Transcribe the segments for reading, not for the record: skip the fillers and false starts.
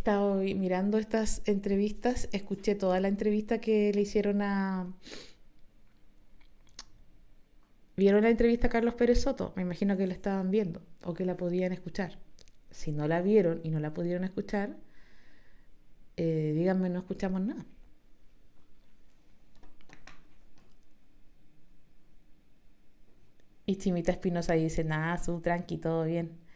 estado mirando estas entrevistas, escuché toda la entrevista que le hicieron a... ¿Vieron la entrevista a Carlos Pérez Soto? Me imagino que la estaban viendo o que la podían escuchar. Si no la vieron y no la pudieron escuchar, díganme, no escuchamos nada. Y Chimita Espinosa dice, nada, su tranqui, todo bien.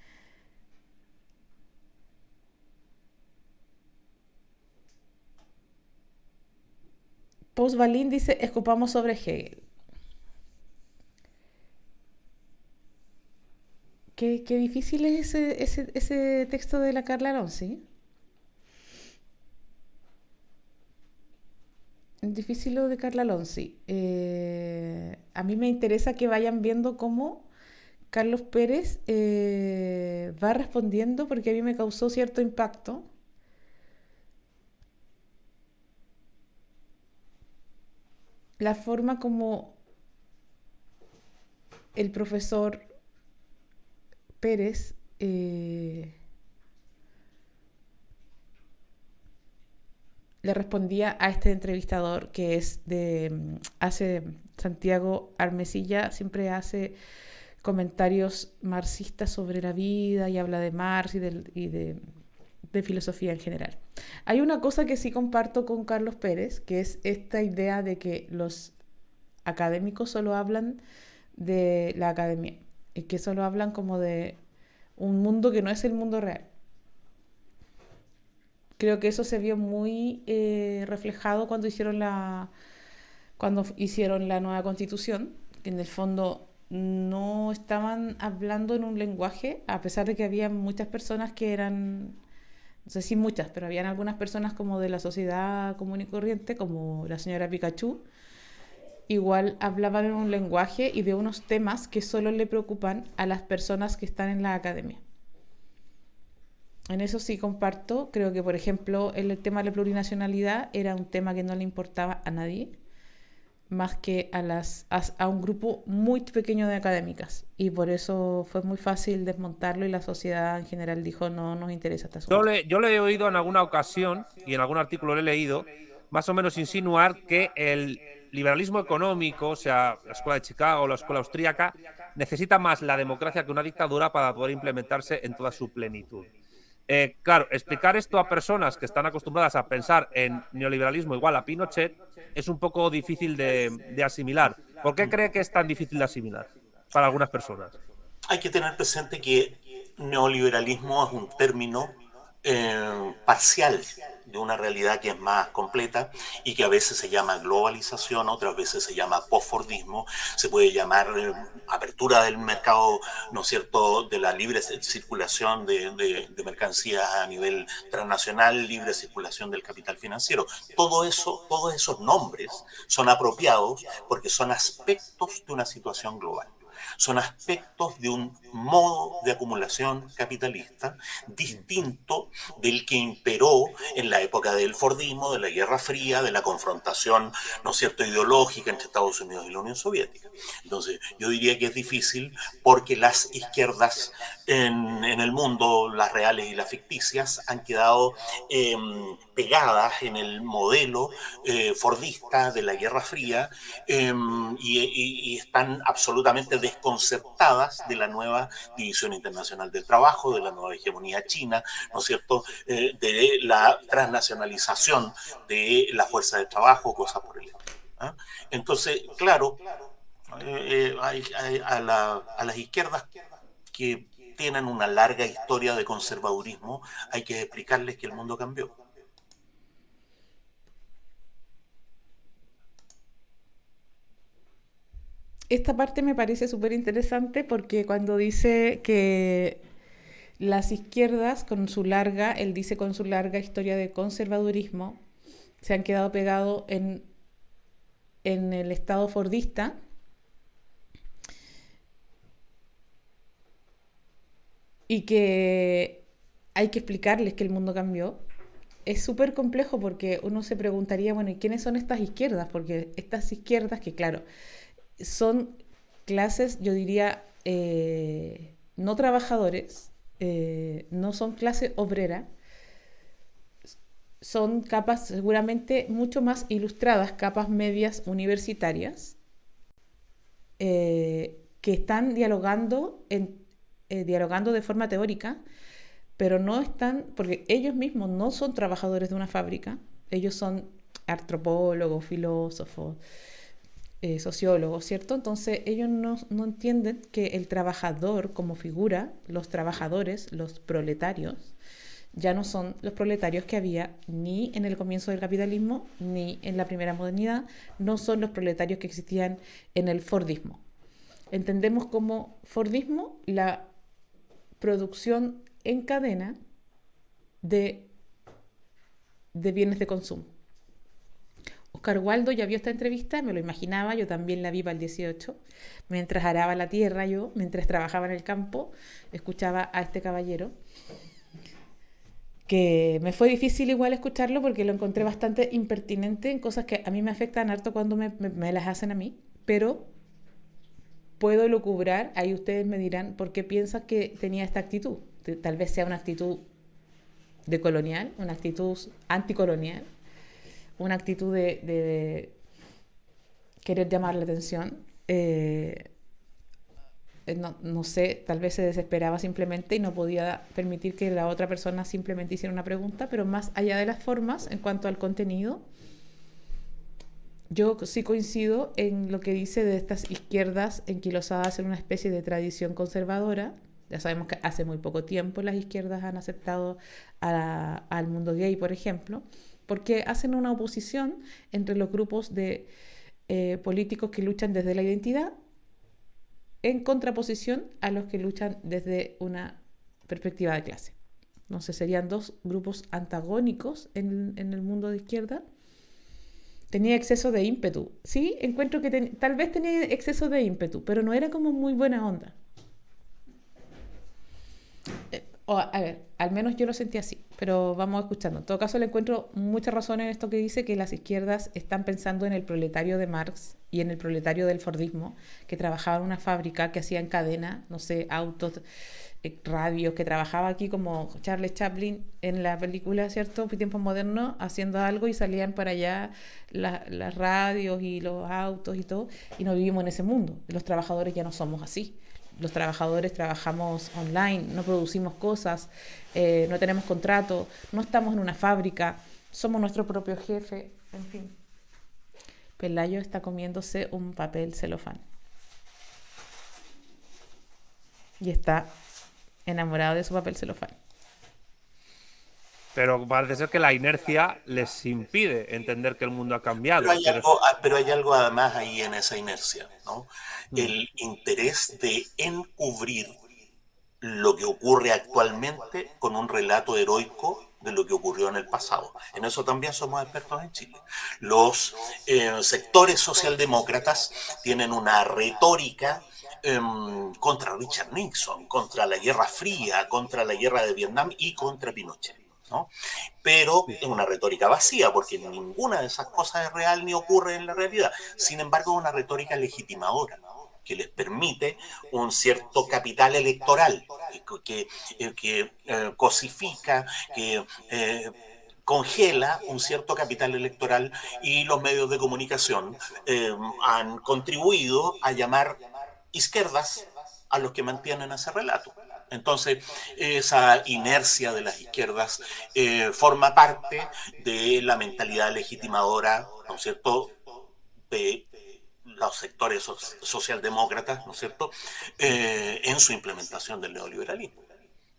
Post Balín dice, escupamos sobre Hegel. Qué difícil es ese texto de la Carla Alonso. Difícil lo de Carla Alonso. A mí me interesa que vayan viendo cómo Carlos Pérez va respondiendo, porque a mí me causó cierto impacto la forma como el profesor Pérez le respondía a este entrevistador que es hace Santiago Armesilla, siempre hace comentarios marxistas sobre la vida y habla de Marx de filosofía en general. Hay una cosa que sí comparto con Carlos Pérez, que es esta idea de que los académicos solo hablan de la academia y que solo hablan como de un mundo que no es el mundo real. Creo que eso se vio muy reflejado cuando hicieron la nueva constitución, que en el fondo no estaban hablando en un lenguaje, a pesar de que había muchas personas que eran, no sé si muchas, pero habían algunas personas como de la sociedad común y corriente, como la señora Pikachu, igual hablaban en un lenguaje y de unos temas que solo le preocupan a las personas que están en la academia. En eso sí comparto, creo que por ejemplo el tema de la plurinacionalidad era un tema que no le importaba a nadie, más que a un grupo muy pequeño de académicas, y por eso fue muy fácil desmontarlo y la sociedad en general dijo no nos interesa este asunto. Yo le he oído en alguna ocasión, y en algún artículo lo he leído, más o menos insinuar que el liberalismo económico, o sea, la escuela de Chicago o la escuela austríaca, necesita más la democracia que una dictadura para poder implementarse en toda su plenitud. Claro, explicar esto a personas que están acostumbradas a pensar en neoliberalismo igual a Pinochet es un poco difícil de asimilar. ¿Por qué cree que es tan difícil de asimilar para algunas personas? Hay que tener presente que neoliberalismo es un término parcial de una realidad que es más completa y que a veces se llama globalización, otras veces se llama postfordismo, se puede llamar apertura del mercado, ¿no es cierto?, de la libre circulación de mercancías a nivel transnacional, libre circulación del capital financiero. Todo eso, todos esos nombres son apropiados porque son aspectos de una situación global. Son aspectos de un modo de acumulación capitalista distinto del que imperó en la época del Fordismo, de la Guerra Fría, de la confrontación, ¿no es cierto?, ideológica entre Estados Unidos y la Unión Soviética. Entonces, yo diría que es difícil porque las izquierdas en el mundo, las reales y las ficticias, han quedado pegadas en el modelo fordista de la Guerra Fría y están absolutamente desconcertadas de la nueva división internacional del trabajo, de la nueva hegemonía china, ¿no es cierto?, de la transnacionalización de la fuerza de trabajo, cosas por el estilo. ¿Ah? Entonces, claro, a las izquierdas que tienen una larga historia de conservadurismo, hay que explicarles que el mundo cambió. Esta parte me parece súper interesante porque cuando dice que las izquierdas él dice con su larga historia de conservadurismo, se han quedado pegados en el estado fordista, y que hay que explicarles que el mundo cambió. Es súper complejo porque uno se preguntaría, bueno, ¿y quiénes son estas izquierdas? Porque estas izquierdas, que claro, son clases, yo diría, no trabajadores, no son clase obrera, son capas seguramente mucho más ilustradas, capas medias universitarias, que están dialogando de forma teórica, pero no están, porque ellos mismos no son trabajadores de una fábrica, ellos son antropólogos, filósofos, sociólogos, ¿cierto? Entonces ellos no entienden que el trabajador como figura, los trabajadores, los proletarios, ya no son los proletarios que había ni en el comienzo del capitalismo, ni en la primera modernidad, no son los proletarios que existían en el Fordismo. Entendemos como Fordismo la producción en cadena de bienes de consumo. Oscar Waldo ya vio esta entrevista, me lo imaginaba, yo también la vi para el 18, mientras araba la tierra mientras trabajaba en el campo, escuchaba a este caballero, que me fue difícil igual escucharlo porque lo encontré bastante impertinente en cosas que a mí me afectan harto cuando me las hacen a mí, pero puedo lucubrar, ahí ustedes me dirán por qué piensan que tenía esta actitud. Tal vez sea una actitud de colonial, una actitud anticolonial, una actitud de querer llamar la atención. No sé, tal vez se desesperaba simplemente y no podía permitir que la otra persona simplemente hiciera una pregunta, pero más allá de las formas, en cuanto al contenido, yo sí coincido en lo que dice de estas izquierdas enquilosadas en una especie de tradición conservadora. Ya sabemos que hace muy poco tiempo las izquierdas han aceptado al mundo gay, por ejemplo, porque hacen una oposición entre los grupos de políticos que luchan desde la identidad en contraposición a los que luchan desde una perspectiva de clase. Entonces serían dos grupos antagónicos en el mundo de izquierda. Tenía exceso de ímpetu. Sí, encuentro que tal vez tenía exceso de ímpetu, pero no era como muy buena onda. A ver, al menos yo lo sentí así, pero vamos escuchando. En todo caso, le encuentro mucha razón en esto que dice, que las izquierdas están pensando en el proletario de Marx y en el proletario del Fordismo, que trabajaba en una fábrica, que hacía en cadena, no sé, autos, radios, que trabajaba aquí como Charles Chaplin en la película, ¿cierto? Tiempos modernos, haciendo algo y salían para allá las radios y los autos y todo, y no vivimos en ese mundo. Los trabajadores ya no somos así. Los trabajadores trabajamos online, no producimos cosas, no tenemos contrato, no estamos en una fábrica, somos nuestro propio jefe, en fin. Pelayo está comiéndose un papel celofán y está enamorado de su papel celofán. Pero parece ser que la inercia les impide entender que el mundo ha cambiado. Pero hay algo además ahí en esa inercia, ¿no? El interés de encubrir lo que ocurre actualmente con un relato heroico de lo que ocurrió en el pasado. En eso también somos expertos en Chile. Los sectores socialdemócratas tienen una retórica contra Richard Nixon, contra la Guerra Fría, contra la Guerra de Vietnam y contra Pinochet, ¿no? Pero es una retórica vacía, porque ninguna de esas cosas es real ni ocurre en la realidad. Sin embargo, es una retórica legitimadora, que les permite un cierto capital electoral, que cosifica, que congela un cierto capital electoral, y los medios de comunicación han contribuido a llamar izquierdas a los que mantienen ese relato. Entonces, esa inercia de las izquierdas forma parte de la mentalidad legitimadora, ¿no es cierto?, de los sectores socialdemócratas, ¿no es cierto?, en su implementación del neoliberalismo.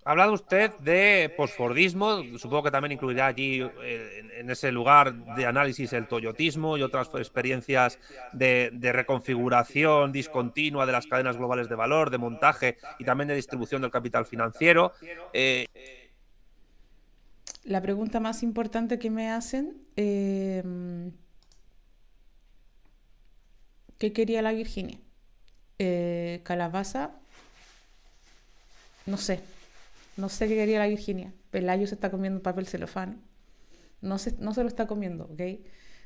Ha hablado usted de posfordismo, supongo que también incluirá allí en ese lugar de análisis el toyotismo y otras experiencias de reconfiguración discontinua de las cadenas globales de valor, de montaje y también de distribución del capital financiero. La pregunta más importante que me hacen, ¿qué quería la Virginia? Calabaza, no sé qué quería la Virginia. Pelayo se está comiendo papel celofán. No se lo está comiendo, ¿ok?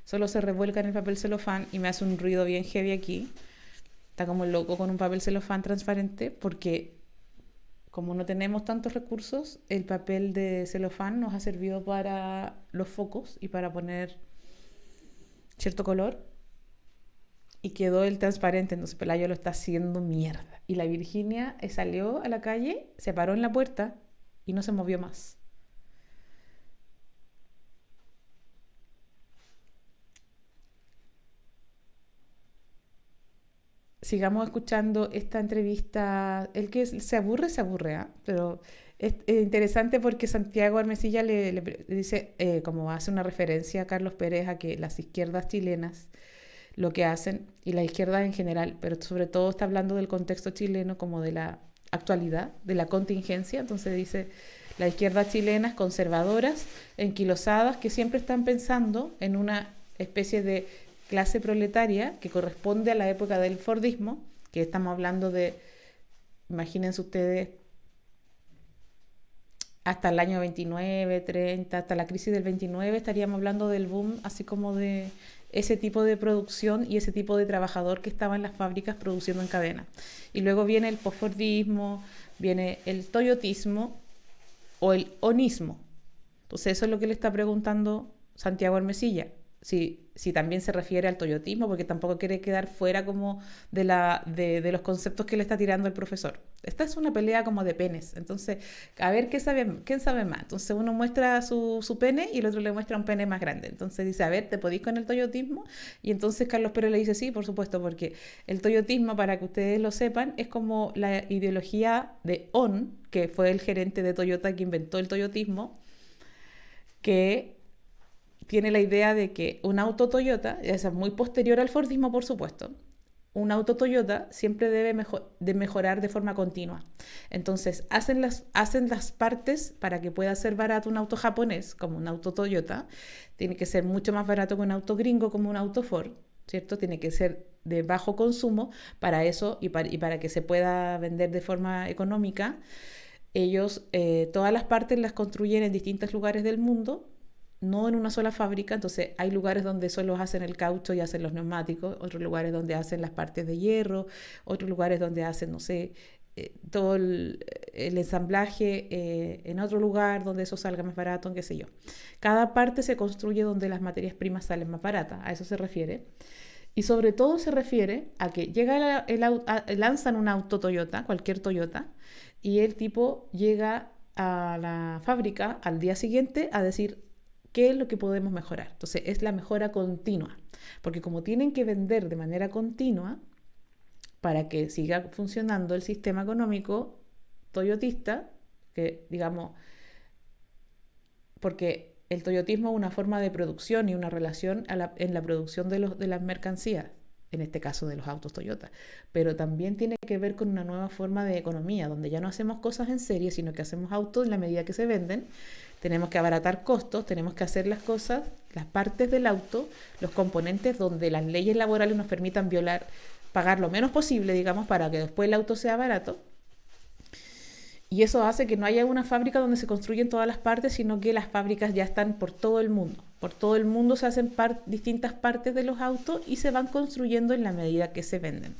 Solo se revuelca en el papel celofán y me hace un ruido bien heavy aquí. Está como loco con un papel celofán transparente porque como no tenemos tantos recursos, el papel de celofán nos ha servido para los focos y para poner cierto color. Y quedó el transparente, entonces Pelayo lo está haciendo mierda. Y la Virginia salió a la calle, se paró en la puerta y no se movió más. Sigamos escuchando esta entrevista. El que se aburre, ¿ah? Pero es interesante porque Santiago Armesilla le dice, como hace una referencia a Carlos Pérez, a que las izquierdas chilenas lo que hacen, y la izquierda en general, pero sobre todo está hablando del contexto chileno como de la actualidad, de la contingencia. Entonces dice, las izquierdas chilenas conservadoras, enquilosadas, que siempre están pensando en una especie de clase proletaria que corresponde a la época del Fordismo, que estamos hablando de, imagínense ustedes, hasta el año 29, 30, hasta la crisis del 29, estaríamos hablando del boom, así como de ese tipo de producción y ese tipo de trabajador que estaba en las fábricas produciendo en cadena. Y luego viene el posfordismo, viene el toyotismo o el onismo. Entonces eso es lo que le está preguntando Santiago Armesilla. Si también se refiere al toyotismo, porque tampoco quiere quedar fuera como de los conceptos que le está tirando el profesor. Esta es una pelea como de penes. Entonces, a ver quién sabe más. Entonces uno muestra su pene y el otro le muestra un pene más grande. Entonces dice, a ver, ¿te podís con el toyotismo? Y entonces Carlos Pérez le dice, sí, por supuesto, porque el toyotismo, para que ustedes lo sepan, es como la ideología de On, que fue el gerente de Toyota que inventó el toyotismo, que tiene la idea de que un auto Toyota, esa es muy posterior al Fordismo, por supuesto, un auto Toyota siempre debe mejorar de forma continua. Entonces, hacen las partes para que pueda ser barato un auto japonés, como un auto Toyota. Tiene que ser mucho más barato que un auto gringo, como un auto Ford, ¿cierto? Tiene que ser de bajo consumo para eso y para que se pueda vender de forma económica. Ellos todas las partes las construyen en distintos lugares del mundo, no en una sola fábrica. Entonces hay lugares donde solo hacen el caucho y hacen los neumáticos, otros lugares donde hacen las partes de hierro, otros lugares donde hacen, no sé, todo el ensamblaje, en otro lugar donde eso salga más barato, qué sé yo. Cada parte se construye donde las materias primas salen más baratas, a eso se refiere. Y sobre todo se refiere a que lanzan un auto Toyota, cualquier Toyota, y el tipo llega a la fábrica al día siguiente a decir qué es lo que podemos mejorar. Entonces es la mejora continua, porque como tienen que vender de manera continua para que siga funcionando el sistema económico toyotista, que digamos, porque el toyotismo es una forma de producción y una relación en la producción de las mercancías, en este caso de los autos Toyota, pero también tiene que ver con una nueva forma de economía, donde ya no hacemos cosas en serie, sino que hacemos autos en la medida que se venden. Tenemos que abaratar costos, tenemos que hacer las cosas, las partes del auto, los componentes donde las leyes laborales nos permitan pagar lo menos posible, digamos, para que después el auto sea barato. Y eso hace que no haya una fábrica donde se construyen todas las partes, sino que las fábricas ya están por todo el mundo. Por todo el mundo se hacen distintas partes de los autos y se van construyendo en la medida que se venden.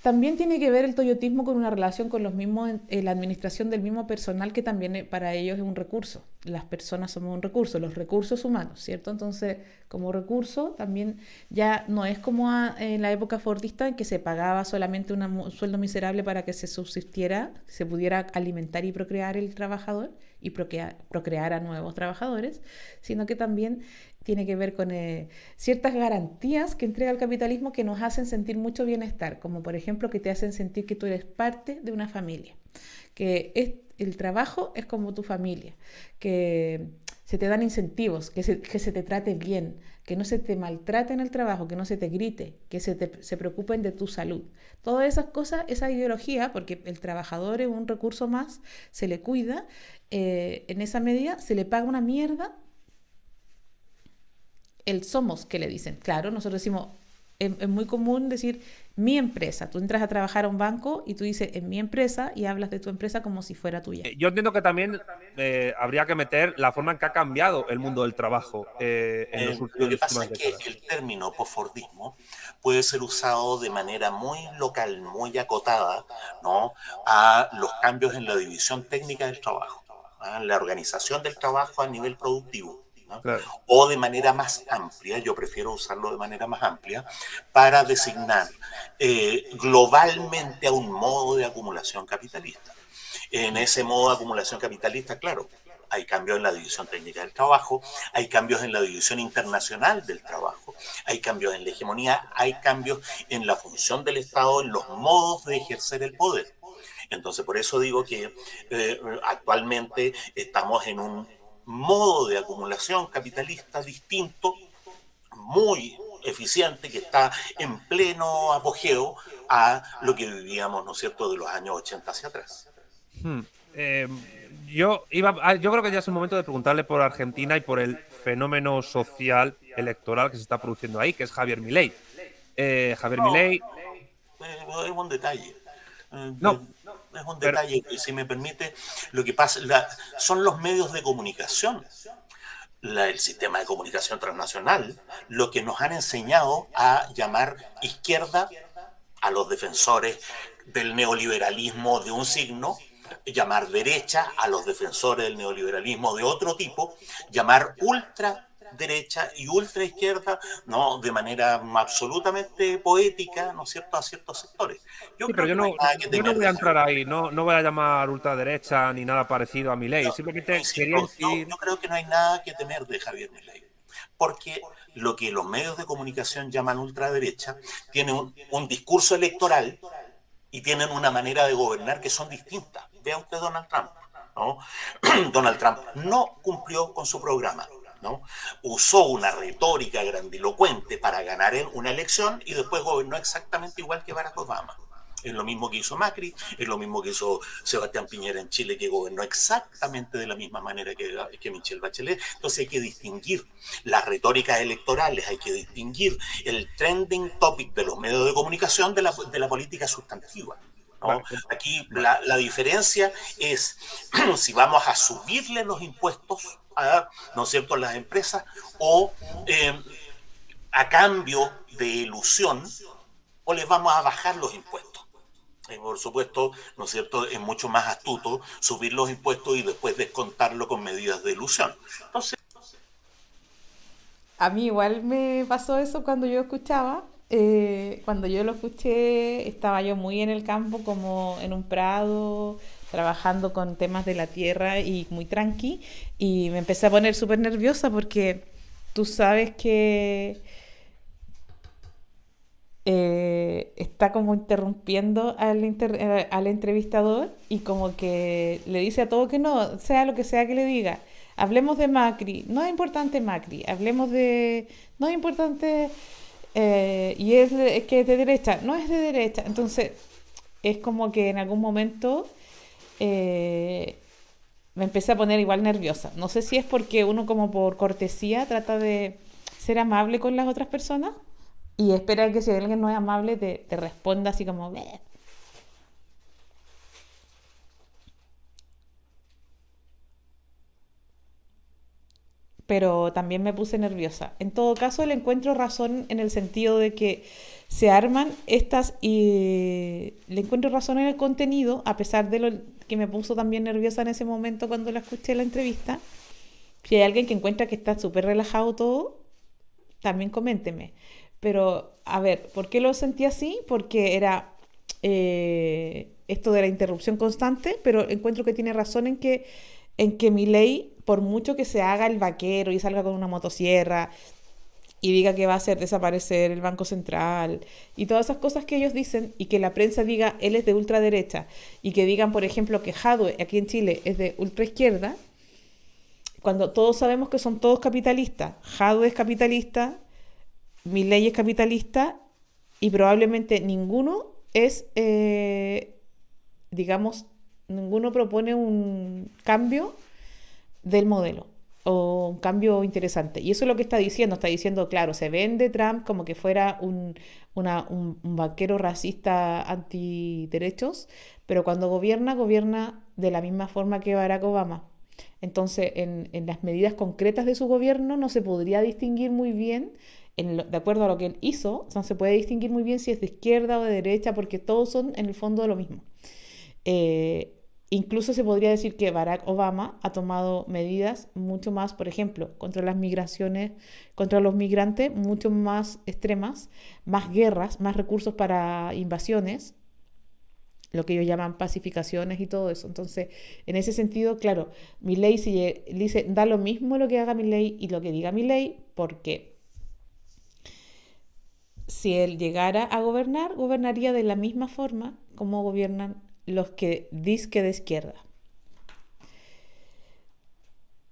También tiene que ver el toyotismo con una relación con los mismos, la administración del mismo personal, que también para ellos es un recurso. Las personas somos un recurso, los recursos humanos, ¿cierto? Entonces, como recurso, también ya no es como en la época fordista, en que se pagaba solamente un sueldo miserable para que se subsistiera, se pudiera alimentar y procrear el trabajador y procrear a nuevos trabajadores, sino que también tiene que ver con ciertas garantías que entrega el capitalismo que nos hacen sentir mucho bienestar, como por ejemplo que te hacen sentir que tú eres parte de una familia, que el trabajo es como tu familia, que se te dan incentivos, que se te trate bien, que no se te maltrate en el trabajo, que no se te grite, que se preocupen de tu salud. Todas esas cosas, esa ideología, porque el trabajador es un recurso más, se le cuida, en esa medida se le paga una mierda. El somos, que le dicen. Claro, nosotros decimos, es muy común decir mi empresa. Tú entras a trabajar a un banco y tú dices en mi empresa y hablas de tu empresa como si fuera tuya. Yo entiendo que también habría que meter la forma en que ha cambiado el mundo del trabajo en las Lo que pasa últimas es que décadas. el término posfordismo puede ser usado de manera muy local, muy acotada, ¿no? A los cambios en la división técnica del trabajo, ¿ah? La organización del trabajo a nivel productivo, ¿no? Claro. O de manera más amplia, yo prefiero usarlo de manera más amplia, para designar globalmente a un modo de acumulación capitalista. En ese modo de acumulación capitalista, claro, hay cambios en la división técnica del trabajo, hay cambios en la división internacional del trabajo, hay cambios en la hegemonía, hay cambios en la función del Estado, en los modos de ejercer el poder. Entonces, por eso digo que actualmente estamos en un modo de acumulación capitalista distinto, muy eficiente, que está en pleno apogeo a lo que vivíamos, ¿no es cierto?, de los años 80 hacia atrás. Hmm. Yo creo que ya es el momento de preguntarle por Argentina y por el fenómeno social electoral que se está produciendo ahí, que es Javier Milei. Javier No, Milei, es un detalle. no, Es un pero detalle que, si me permite, lo que pasa, son los medios de comunicación, el sistema de comunicación transnacional, lo que nos han enseñado a llamar izquierda a los defensores del neoliberalismo de un signo, llamar derecha a los defensores del neoliberalismo de otro tipo, llamar ultraderecha y ultraizquierda, ¿no?, de manera absolutamente poética, ¿no es cierto?, a ciertos sectores. Yo sí, pero creo que no hay nada que yo no temer voy de a Javier entrar ahí, Milei. no voy a llamar ultraderecha ni nada parecido a Milei. Yo, yo Simplemente quería insisto, incidir. yo creo que no hay nada que temer de Javier Milei, porque lo que los medios de comunicación llaman ultraderecha tiene un discurso electoral y tienen una manera de gobernar que son distintas. Vea usted Donald Trump, ¿no? Donald Trump no cumplió con su programa, ¿no? Usó una retórica grandilocuente para ganar una elección y después gobernó exactamente igual que Barack Obama. Es lo mismo que hizo Macri, es lo mismo que hizo Sebastián Piñera en Chile, que gobernó exactamente de la misma manera que Michelle Bachelet. Entonces hay que distinguir las retóricas electorales, hay que distinguir el trending topic de los medios de comunicación de la política sustantiva, ¿no? Vale, Aquí vale. la diferencia es si vamos a subirle los impuestos a, ¿no es cierto?, las empresas, o a cambio de ilusión, o les vamos a bajar los impuestos. Por supuesto, ¿no es cierto?, es mucho más astuto subir los impuestos y después descontarlo con medidas de ilusión. Entonces, A mí igual me pasó eso cuando yo escuchaba. Cuando yo lo escuché, estaba yo muy en el campo, como en un prado, trabajando con temas de la tierra y muy tranqui. Y me empecé a poner súper nerviosa porque tú sabes que está como interrumpiendo al entrevistador y como que le dice a todo que no, sea lo que sea que le diga. Hablemos de Macri, no es importante Macri, hablemos de... No es importante... es que es de derecha, no es de derecha. Entonces, es como que en algún momento eh, me empecé a poner igual nerviosa. No sé si es porque uno como por cortesía trata de ser amable con las otras personas y espera que si alguien no es amable te responda así como... "Bleh". Pero también me puse nerviosa. En todo caso, le encuentro razón en el sentido de que se arman estas y le encuentro razón en el contenido, a pesar de lo que me puso también nerviosa en ese momento cuando la escuché la entrevista. Si hay alguien que encuentra que está súper relajado todo, también coménteme. Pero, a ver, ¿por qué lo sentí así? Porque era esto de la interrupción constante, pero encuentro que tiene razón en que Milei, por mucho que se haga el vaquero y salga con una motosierra y diga que va a hacer desaparecer el Banco Central y todas esas cosas que ellos dicen, y que la prensa diga él es de ultraderecha, y que digan, por ejemplo, que Jadwe aquí en Chile es de ultraizquierda, cuando todos sabemos que son todos capitalistas. Jadwe es capitalista, Milei es capitalista, y probablemente ninguno es, digamos, ninguno propone un cambio del modelo. o un cambio interesante. Y eso es lo que está diciendo, claro, se vende Trump como que fuera un banquero racista antiderechos, pero cuando gobierna, gobierna de la misma forma que Barack Obama. Entonces, en las medidas concretas de su gobierno no se podría distinguir muy bien, de acuerdo a lo que él hizo, no se puede distinguir muy bien si es de izquierda o de derecha, porque todos son en el fondo lo mismo. Incluso se podría decir que Barack Obama ha tomado medidas mucho más, por ejemplo, contra las migraciones, contra los migrantes, mucho más extremas, más guerras, más recursos para invasiones, lo que ellos llaman pacificaciones y todo eso. Entonces, en ese sentido, claro, Milei dice, da lo mismo lo que haga Milei y lo que diga Milei, porque si él llegara a gobernar, gobernaría de la misma forma como gobiernan los que dizque de izquierda.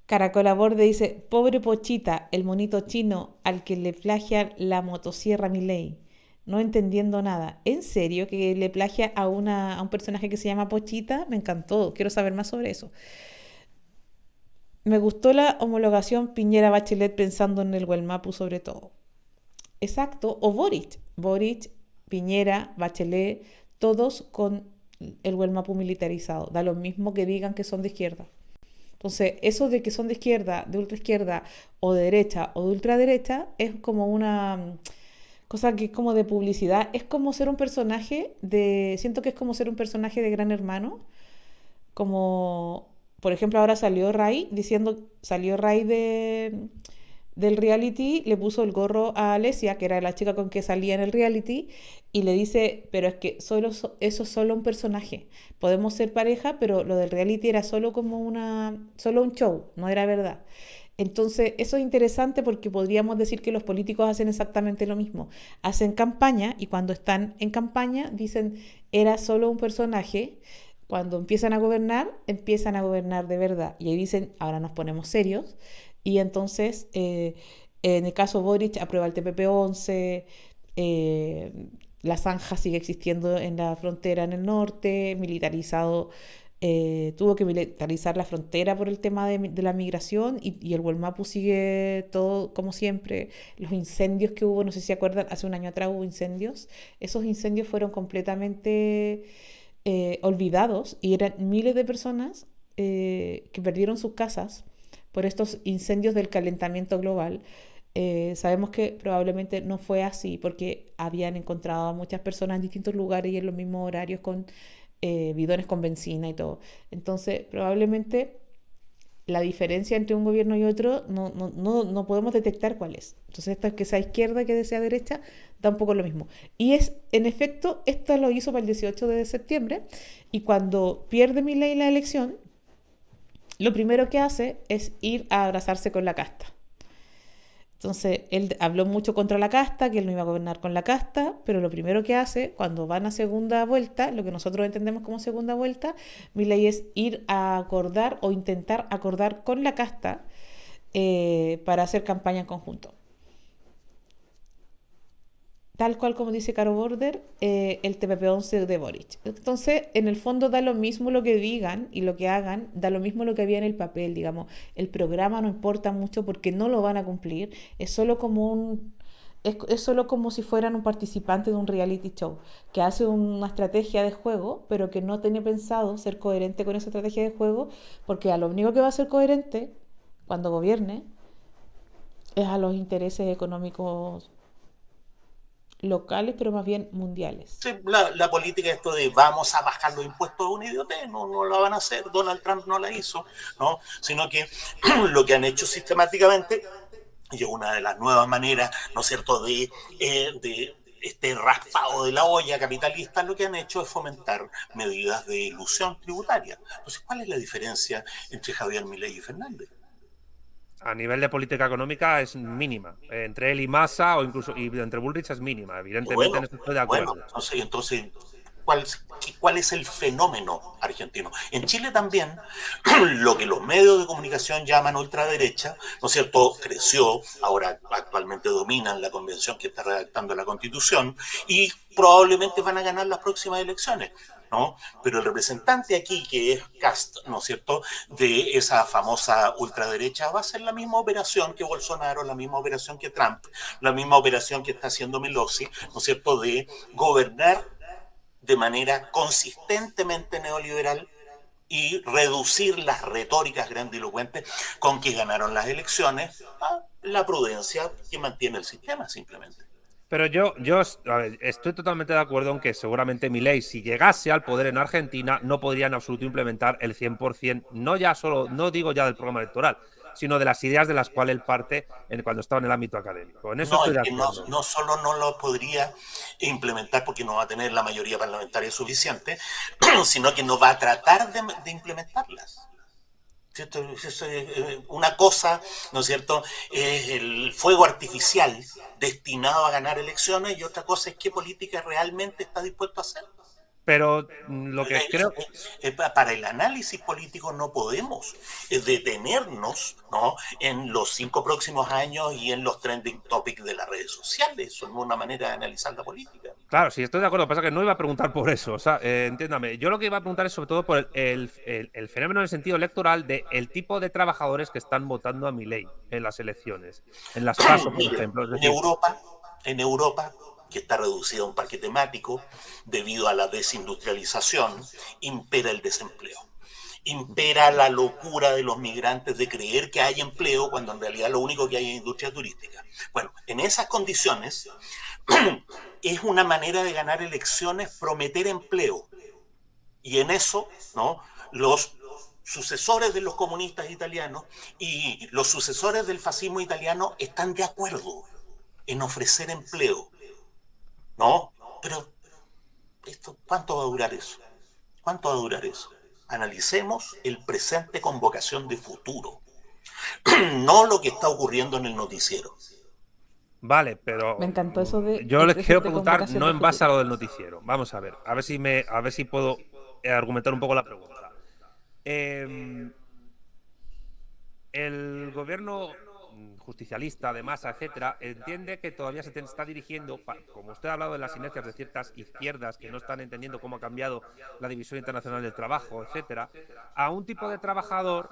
Caracola Borde dice, pobre Pochita, el monito chino al que le plagia la motosierra Milei. No entendiendo nada. ¿En serio que le plagia a un personaje que se llama Pochita? Me encantó. Quiero saber más sobre eso. Me gustó la homologación Piñera-Bachelet pensando en el Huelmapu sobre todo. Exacto. O Boric. Boric, Piñera, Bachelet, todos con el Huelmapu militarizado. Da lo mismo que digan que son de izquierda. Entonces, eso de que son de izquierda, de ultraizquierda, o de derecha, o de ultraderecha, es como una cosa que es como de publicidad, es como ser un personaje siento que es como ser un personaje de Gran Hermano, como, por ejemplo, ahora salió Ray del reality, le puso el gorro a Alesia, que era la chica con que salía en el reality, y le dice, pero es que eso es solo un personaje, podemos ser pareja, pero lo del reality era solo solo un show, no era verdad. Entonces, eso es interesante porque podríamos decir que los políticos hacen exactamente lo mismo. Hacen campaña y cuando están en campaña dicen, era solo un personaje. Cuando empiezan a gobernar de verdad. Y ahí dicen, ahora nos ponemos serios. Y entonces, en el caso Boric, aprueba el TPP-11, la zanja sigue existiendo en la frontera en el norte, militarizado. Tuvo que militarizar la frontera por el tema de la migración y el Huelmapu sigue todo como siempre. Los incendios que hubo, no sé si se acuerdan, hace un año atrás hubo incendios. Esos incendios fueron completamente olvidados y eran miles de personas que perdieron sus casas por estos incendios del calentamiento global. Sabemos que probablemente no fue así porque habían encontrado a muchas personas en distintos lugares y en los mismos horarios con bidones con benzina y todo. Entonces, probablemente la diferencia entre un gobierno y otro no podemos detectar cuál es. Entonces, esto es que sea izquierda, que sea derecha, da un poco lo mismo. Y en efecto, esto lo hizo para el 18 de septiembre y cuando pierde Milei la elección, lo primero que hace es ir a abrazarse con la casta. Entonces, él habló mucho contra la casta, que él no iba a gobernar con la casta, pero lo primero que hace, cuando van a segunda vuelta, lo que nosotros entendemos como segunda vuelta, Milei es ir a acordar o intentar acordar con la casta para hacer campaña en conjunto. Tal cual como dice Caro Border, el TPP-11 de Boric. Entonces, en el fondo da lo mismo lo que digan y lo que hagan, da lo mismo lo que había en el papel, digamos. El programa no importa mucho porque no lo van a cumplir, es solo como es solo como si fueran un participante de un reality show, que hace una estrategia de juego, pero que no tiene pensado ser coherente con esa estrategia de juego, porque a lo único que va a ser coherente cuando gobierne es a los intereses económicos locales, pero más bien mundiales. Sí, la política esto de vamos a bajar los impuestos es una idiotez, no la van a hacer, Donald Trump no la hizo, ¿no? Sino que lo que han hecho sistemáticamente, y es una de las nuevas maneras, ¿no es cierto?, de este raspado de la olla capitalista, lo que han hecho es fomentar medidas de ilusión tributaria. Entonces, ¿cuál es la diferencia entre Javier Milei y Fernández? A nivel de política económica es mínima. Entre él y Massa o incluso y entre Bullrich es mínima. Evidentemente, en esto estoy de acuerdo. Bueno, entonces ¿cuál es el fenómeno argentino? En Chile también, lo que los medios de comunicación llaman ultraderecha, ¿no es cierto?, creció, ahora actualmente dominan la convención que está redactando la Constitución y probablemente van a ganar las próximas elecciones. ¿no? Pero el representante aquí, que es Kast, ¿no es cierto?, de esa famosa ultraderecha, va a hacer la misma operación que Bolsonaro, la misma operación que Trump, la misma operación que está haciendo Pelosi, ¿no es cierto?, de gobernar de manera consistentemente neoliberal y reducir las retóricas grandilocuentes con que ganaron las elecciones a la prudencia que mantiene el sistema, simplemente. Pero yo a ver, estoy totalmente de acuerdo en que seguramente Milei, si llegase al poder en Argentina, no podría en absoluto implementar el 100%, no digo ya del programa electoral, sino de las ideas de las cuales él parte cuando estaba en el ámbito académico. En eso No, estoy es de que acuerdo. no solo no lo podría implementar porque no va a tener la mayoría parlamentaria suficiente, sino que no va a tratar de implementarlas. Una cosa, ¿no es cierto?, es el fuego artificial destinado a ganar elecciones y otra cosa es qué política realmente está dispuesto a hacer. Pero lo que creo... Para el análisis político no podemos detenernos, ¿no?, en los 5 próximos años y en los trending topics de las redes sociales. Eso no es una manera de analizar la política. Claro, sí, estoy de acuerdo. Lo que pasa es que no iba a preguntar por eso. O sea, entiéndame. Yo lo que iba a preguntar es sobre todo por el fenómeno en el sentido electoral del tipo de trabajadores que están votando a Milei en las elecciones. En las PASO, por Mira, ejemplo. Es en decir, Europa, que está reducido a un parque temático, debido a la desindustrialización, impera el desempleo. Impera la locura de los migrantes de creer que hay empleo cuando en realidad lo único que hay es industria turística. Bueno, en esas condiciones es una manera de ganar elecciones prometer empleo. Y en eso, ¿no?, los sucesores de los comunistas italianos y los sucesores del fascismo italiano están de acuerdo en ofrecer empleo, ¿no? Pero ¿cuánto va a durar eso? ¿Cuánto va a durar eso? Analicemos el presente con vocación de futuro, no lo que está ocurriendo en el noticiero. vale, pero Me encantó eso de yo el les quiero presente con preguntar vocación no de en base a futuro. lo del noticiero. Vamos a ver si puedo argumentar un poco la pregunta. Eh, el gobierno justicialista de Massa, etcétera, entiende que todavía se está dirigiendo, como usted ha hablado de las inercias de ciertas izquierdas que no están entendiendo cómo ha cambiado la división internacional del trabajo, etcétera, a un tipo de trabajador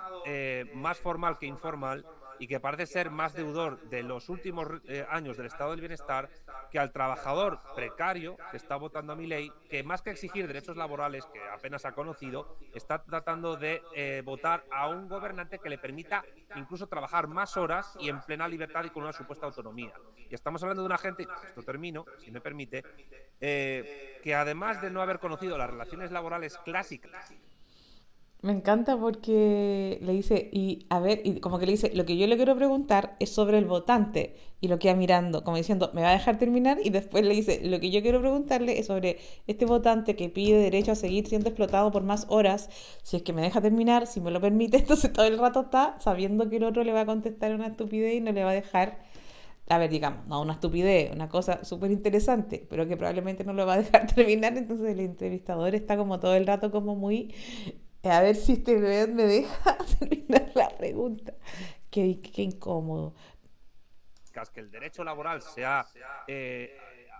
más formal que informal y que parece ser más deudor de los últimos años del estado del bienestar que al trabajador precario que está votando a Milei, que más que exigir derechos laborales, que apenas ha conocido, está tratando de votar a un gobernante que le permita incluso trabajar más horas y en plena libertad y con una supuesta autonomía. Y estamos hablando de una gente, esto termino, si me permite, que además de no haber conocido las relaciones laborales clásicas. Me encanta porque le dice, y a ver, y como que le dice, lo que yo le quiero preguntar es sobre el votante, y lo queda mirando, como diciendo, me va a dejar terminar, y después le dice, lo que yo quiero preguntarle es sobre este votante que pide derecho a seguir siendo explotado por más horas, si es que me deja terminar, si me lo permite, entonces todo el rato está sabiendo que el otro le va a contestar una estupidez y no le va a dejar, a ver, digamos, no una estupidez, una cosa súper interesante, pero que probablemente no lo va a dejar terminar, entonces el entrevistador está como todo el rato como muy a ver si este weón me deja terminar la pregunta. Qué incómodo. Que el derecho laboral se ha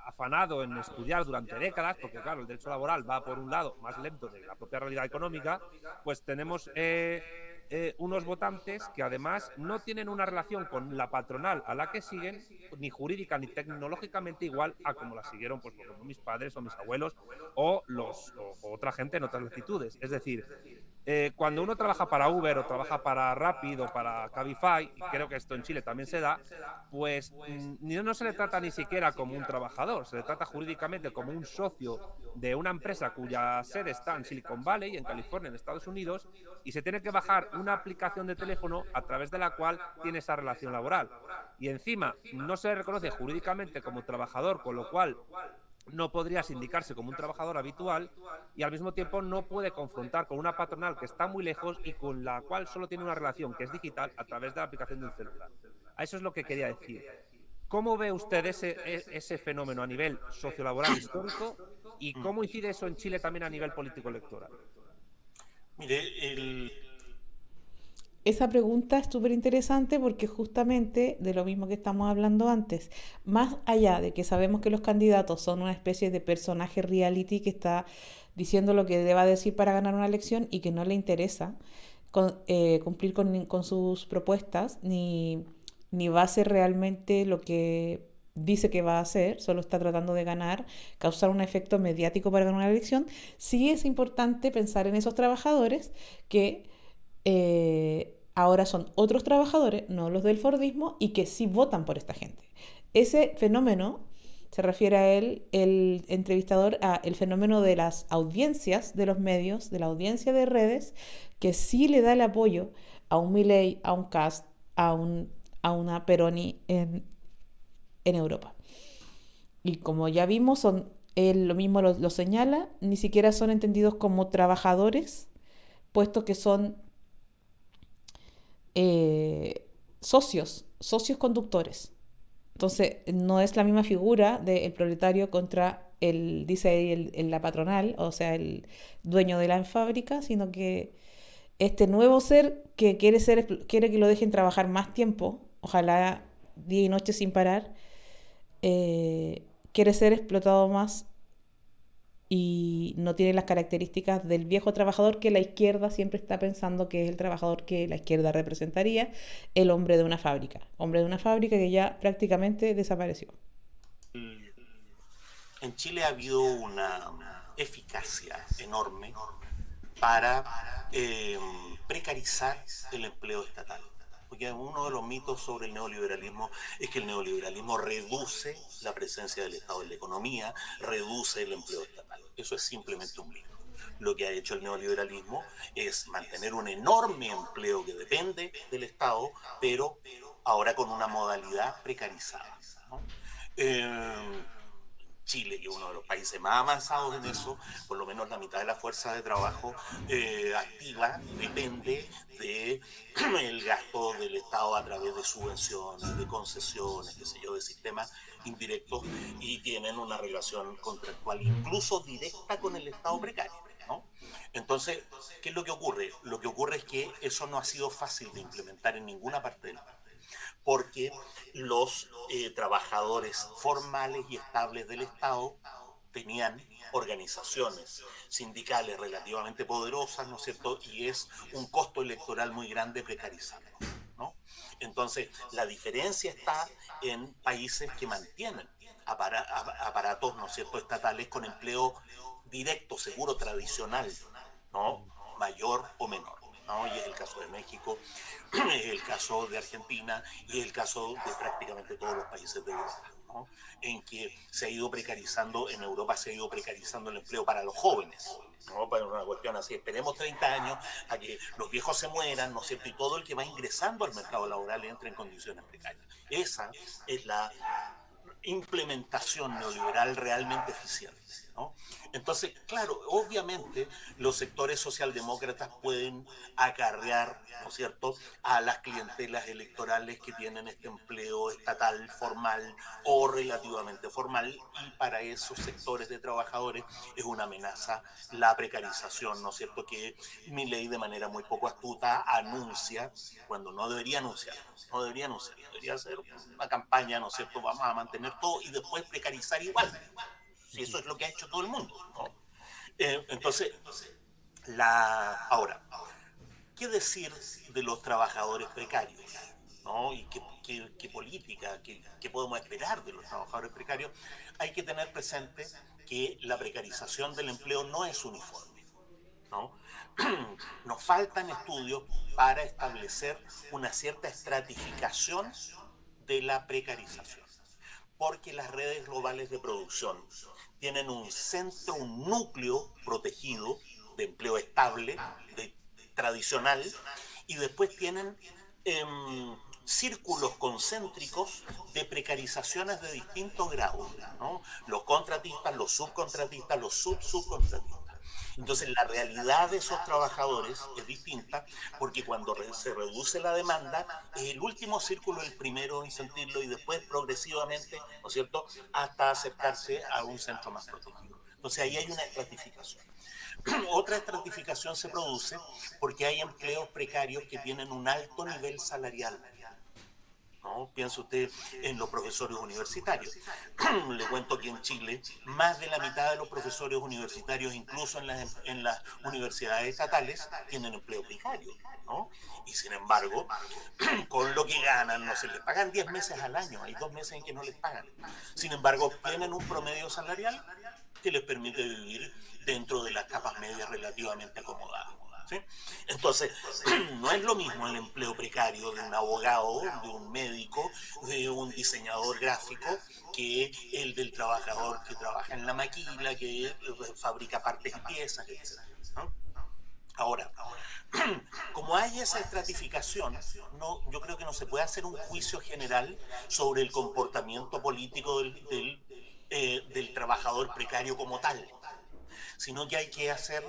afanado en estudiar durante décadas, porque claro, el derecho laboral va por un lado más lento de la propia realidad económica, pues tenemos unos votantes que además no tienen una relación con la patronal a la que siguen, ni jurídica ni tecnológicamente igual a como la siguieron pues, por ejemplo, mis padres o mis abuelos o otra gente en otras latitudes. Es decir, cuando uno trabaja para Uber o trabaja para Rapid o para Cabify, y creo que esto en Chile también se da, pues no se le trata ni siquiera como un trabajador, se le trata jurídicamente como un socio de una empresa cuya sede está en Silicon Valley, en California, en Estados Unidos, y se tiene que bajar una aplicación de teléfono a través de la cual tiene esa relación laboral. Y encima no se le reconoce jurídicamente como trabajador, con lo cual no podría sindicarse como un trabajador habitual y al mismo tiempo no puede confrontar con una patronal que está muy lejos y con la cual solo tiene una relación que es digital a través de la aplicación de un celular. A eso es lo que quería decir. ¿Cómo ve usted ese fenómeno a nivel sociolaboral histórico y cómo incide eso en Chile también a nivel político electoral? Mire, Esa pregunta es súper interesante porque justamente de lo mismo que estamos hablando antes, más allá de que sabemos que los candidatos son una especie de personaje reality que está diciendo lo que deba decir para ganar una elección y que no le interesa cumplir con sus propuestas, ni va a hacer realmente lo que dice que va a hacer, solo está tratando de ganar, causar un efecto mediático para ganar una elección. Sí es importante pensar en esos trabajadores que ahora son otros trabajadores, no los del Fordismo, y que sí votan por esta gente. Ese fenómeno se refiere a él, el entrevistador, a el fenómeno de las audiencias de los medios, de la audiencia de redes, que sí le da el apoyo a un Milei, a un Kast, a una Peroni en Europa. Y como ya vimos, él lo mismo lo señala, ni siquiera son entendidos como trabajadores, puesto que son socios conductores. Entonces, no es la misma figura del proletario contra dice ahí, la patronal, o sea, el dueño de la fábrica, sino que este nuevo ser que quiere que lo dejen trabajar más tiempo, ojalá día y noche sin parar, quiere ser explotado más y no tiene las características del viejo trabajador que la izquierda siempre está pensando que es el trabajador que la izquierda representaría, el hombre de una fábrica que ya prácticamente desapareció. En Chile ha habido una eficacia enorme para precarizar el empleo estatal. Porque uno de los mitos sobre el neoliberalismo es que el neoliberalismo reduce la presencia del Estado en la economía, reduce el empleo estatal. Eso es simplemente un mito. Lo que ha hecho el neoliberalismo es mantener un enorme empleo que depende del Estado, pero ahora con una modalidad precarizada, ¿no? Chile, que es uno de los países más avanzados en eso, por lo menos la mitad de la fuerza de trabajo activa depende del gasto del Estado a través de subvenciones, de concesiones, qué sé yo, de sistemas indirectos, y tienen una relación contractual incluso directa con el Estado precario, ¿no? Entonces, ¿qué es lo que ocurre? Lo que ocurre es que eso no ha sido fácil de implementar en ninguna parte del país, porque los trabajadores formales y estables del Estado tenían organizaciones sindicales relativamente poderosas, ¿no es cierto? Y es un costo electoral muy grande precarizarlo, ¿no? Entonces, la diferencia está en países que mantienen aparatos, ¿no es cierto?, estatales con empleo directo, seguro, tradicional, ¿no?, mayor o menor, ¿no? Y es el caso de México, es el caso de Argentina y es el caso de prácticamente todos los países de Europa, ¿no?, en que se ha ido precarizando, en Europa se ha ido precarizando el empleo para los jóvenes, ¿no? Para una cuestión así, esperemos 30 años a que los viejos se mueran, ¿no es cierto?, y todo el que va ingresando al mercado laboral entre en condiciones precarias. Esa es la implementación neoliberal realmente eficiente, ¿no? Entonces, claro, obviamente los sectores socialdemócratas pueden acarrear, ¿no es cierto?, a las clientelas electorales que tienen este empleo estatal formal o relativamente formal, y para esos sectores de trabajadores es una amenaza la precarización, ¿no es cierto?, que Milei de manera muy poco astuta anuncia cuando no debería anunciar, debería hacer una campaña, ¿no es cierto?, vamos a mantener todo y después precarizar igual, si eso es lo que ha hecho todo el mundo, ¿no? Entonces, ahora, ¿qué decir de los trabajadores precarios, ¿no? ¿Y qué política, qué podemos esperar de los trabajadores precarios? Hay que tener presente que la precarización del empleo no es uniforme, ¿no? Nos faltan estudios para establecer una cierta estratificación de la precarización, porque las redes globales de producción tienen un centro, un núcleo protegido de empleo estable, tradicional, y después tienen círculos concéntricos de precarizaciones de distintos grados, ¿no? Los contratistas, los subcontratistas, los subcontratistas. Entonces, la realidad de esos trabajadores es distinta, porque cuando se reduce la demanda, es el último círculo el primero en sentirlo, y después progresivamente, ¿no es cierto?, hasta acercarse a un centro más protegido. Entonces, ahí hay una estratificación. Otra estratificación se produce porque hay empleos precarios que tienen un alto nivel salarial, ¿no? Piense usted en los profesores universitarios. Le cuento que en Chile más de la mitad de los profesores universitarios, incluso en las universidades estatales, tienen empleo precario, ¿no? Y sin embargo, con lo que ganan, no se les pagan 10 meses al año, hay 2 meses en que no les pagan. Sin embargo, tienen un promedio salarial que les permite vivir dentro de las capas medias relativamente acomodadas. ¿Sí? Entonces, no es lo mismo el empleo precario de un abogado, de un médico, de un diseñador gráfico, que el del trabajador que trabaja en la maquila, que fabrica partes y piezas, etc., ¿no? Ahora, como hay esa estratificación, yo creo que no se puede hacer un juicio general sobre el comportamiento político del trabajador precario como tal, sino que hay que hacer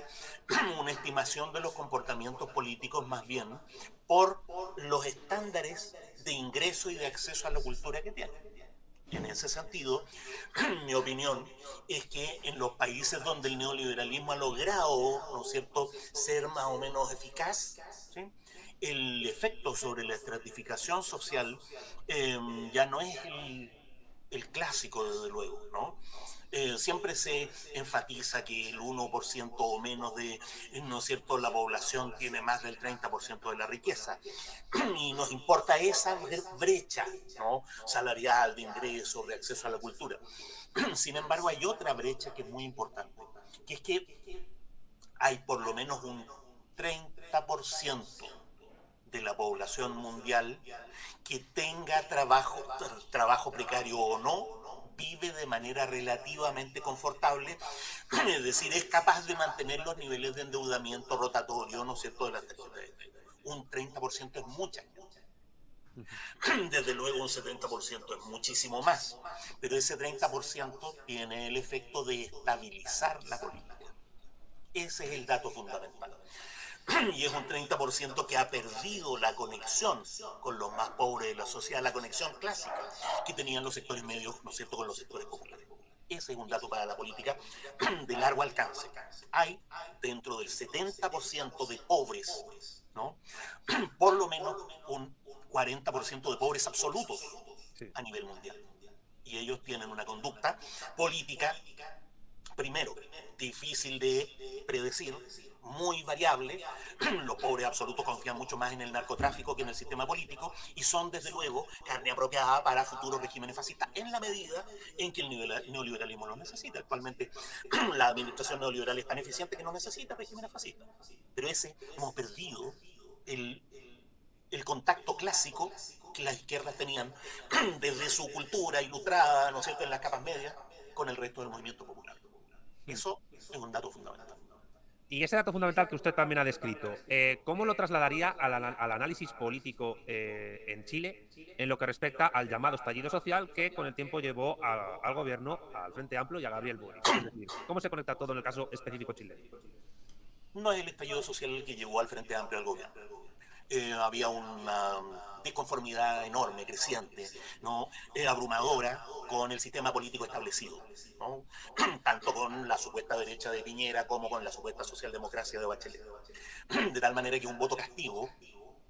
una estimación de los comportamientos políticos más bien por los estándares de ingreso y de acceso a la cultura que tienen. En ese sentido, mi opinión es que en los países donde el neoliberalismo ha logrado, ¿no es cierto?, ser más o menos eficaz, ¿sí?, el efecto sobre la estratificación social ya no es el clásico, desde luego, ¿no? Siempre se enfatiza que el 1% o menos de, ¿no es cierto?, la población tiene más del 30% de la riqueza. Y nos importa esa brecha, ¿no?, salarial, de ingresos, de acceso a la cultura. Sin embargo, hay otra brecha que es muy importante, que es que hay por lo menos un 30% de la población mundial que tenga trabajo precario o no, vive de manera relativamente confortable, es decir, es capaz de mantener los niveles de endeudamiento rotatorio, ¿no es cierto?, de las tarjetas de crédito. Un 30% es mucha gente. Desde luego un 70% es muchísimo más, pero ese 30% tiene el efecto de estabilizar la política. Ese es el dato fundamental. Y es un 30% que ha perdido la conexión con los más pobres de la sociedad, la conexión clásica que tenían los sectores medios, ¿no es cierto?, con los sectores populares. Ese es un dato para la política de largo alcance. Hay dentro del 70% de pobres, ¿no?, por lo menos un 40% de pobres absolutos a nivel mundial. Y ellos tienen una conducta política, primero, difícil de predecir, muy variable. Los pobres absolutos confían mucho más en el narcotráfico que en el sistema político y son, desde luego, carne apropiada para futuros regímenes fascistas, en la medida en que el neoliberalismo lo necesita. Actualmente la administración neoliberal es tan eficiente que no necesita regímenes fascistas. Pero hemos perdido el contacto clásico que las izquierdas tenían desde su cultura ilustrada, ¿no es cierto?, en las capas medias, con el resto del movimiento popular. Eso es un dato fundamental. Y ese dato fundamental que usted también ha descrito, ¿cómo lo trasladaría al análisis político en Chile en lo que respecta al llamado estallido social que con el tiempo llevó al gobierno, al Frente Amplio y a Gabriel Boric? Es decir, ¿cómo se conecta todo en el caso específico chileno? No es el estallido social el que llevó al Frente Amplio al gobierno. Había una disconformidad enorme, creciente, ¿no?, abrumadora con el sistema político establecido, ¿no?, tanto con la supuesta derecha de Piñera como con la supuesta socialdemocracia de Bachelet. De tal manera que un voto castigo,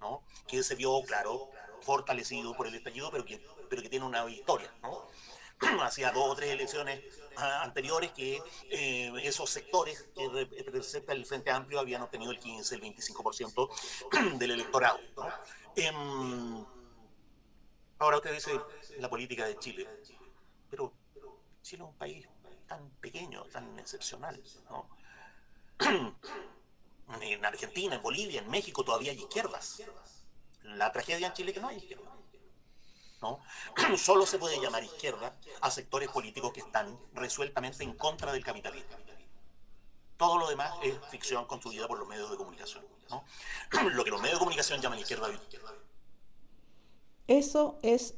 ¿no?, que se vio, claro, fortalecido por el estallido, pero que tiene una historia, ¿no? Hacía 2 o 3 elecciones anteriores que esos sectores que representa el Frente Amplio habían obtenido el 15, el 25% del electorado, ¿no? Ahora usted dice la política de Chile, pero Chile es un país tan pequeño, tan excepcional, ¿no? En Argentina, en Bolivia, en México todavía hay izquierdas. La tragedia en Chile es que no hay izquierdas, ¿no? Solo se puede llamar izquierda a sectores políticos que están resueltamente en contra del capitalismo. Todo lo demás es ficción construida por los medios de comunicación, ¿no? Lo que los medios de comunicación llaman izquierda. Eso es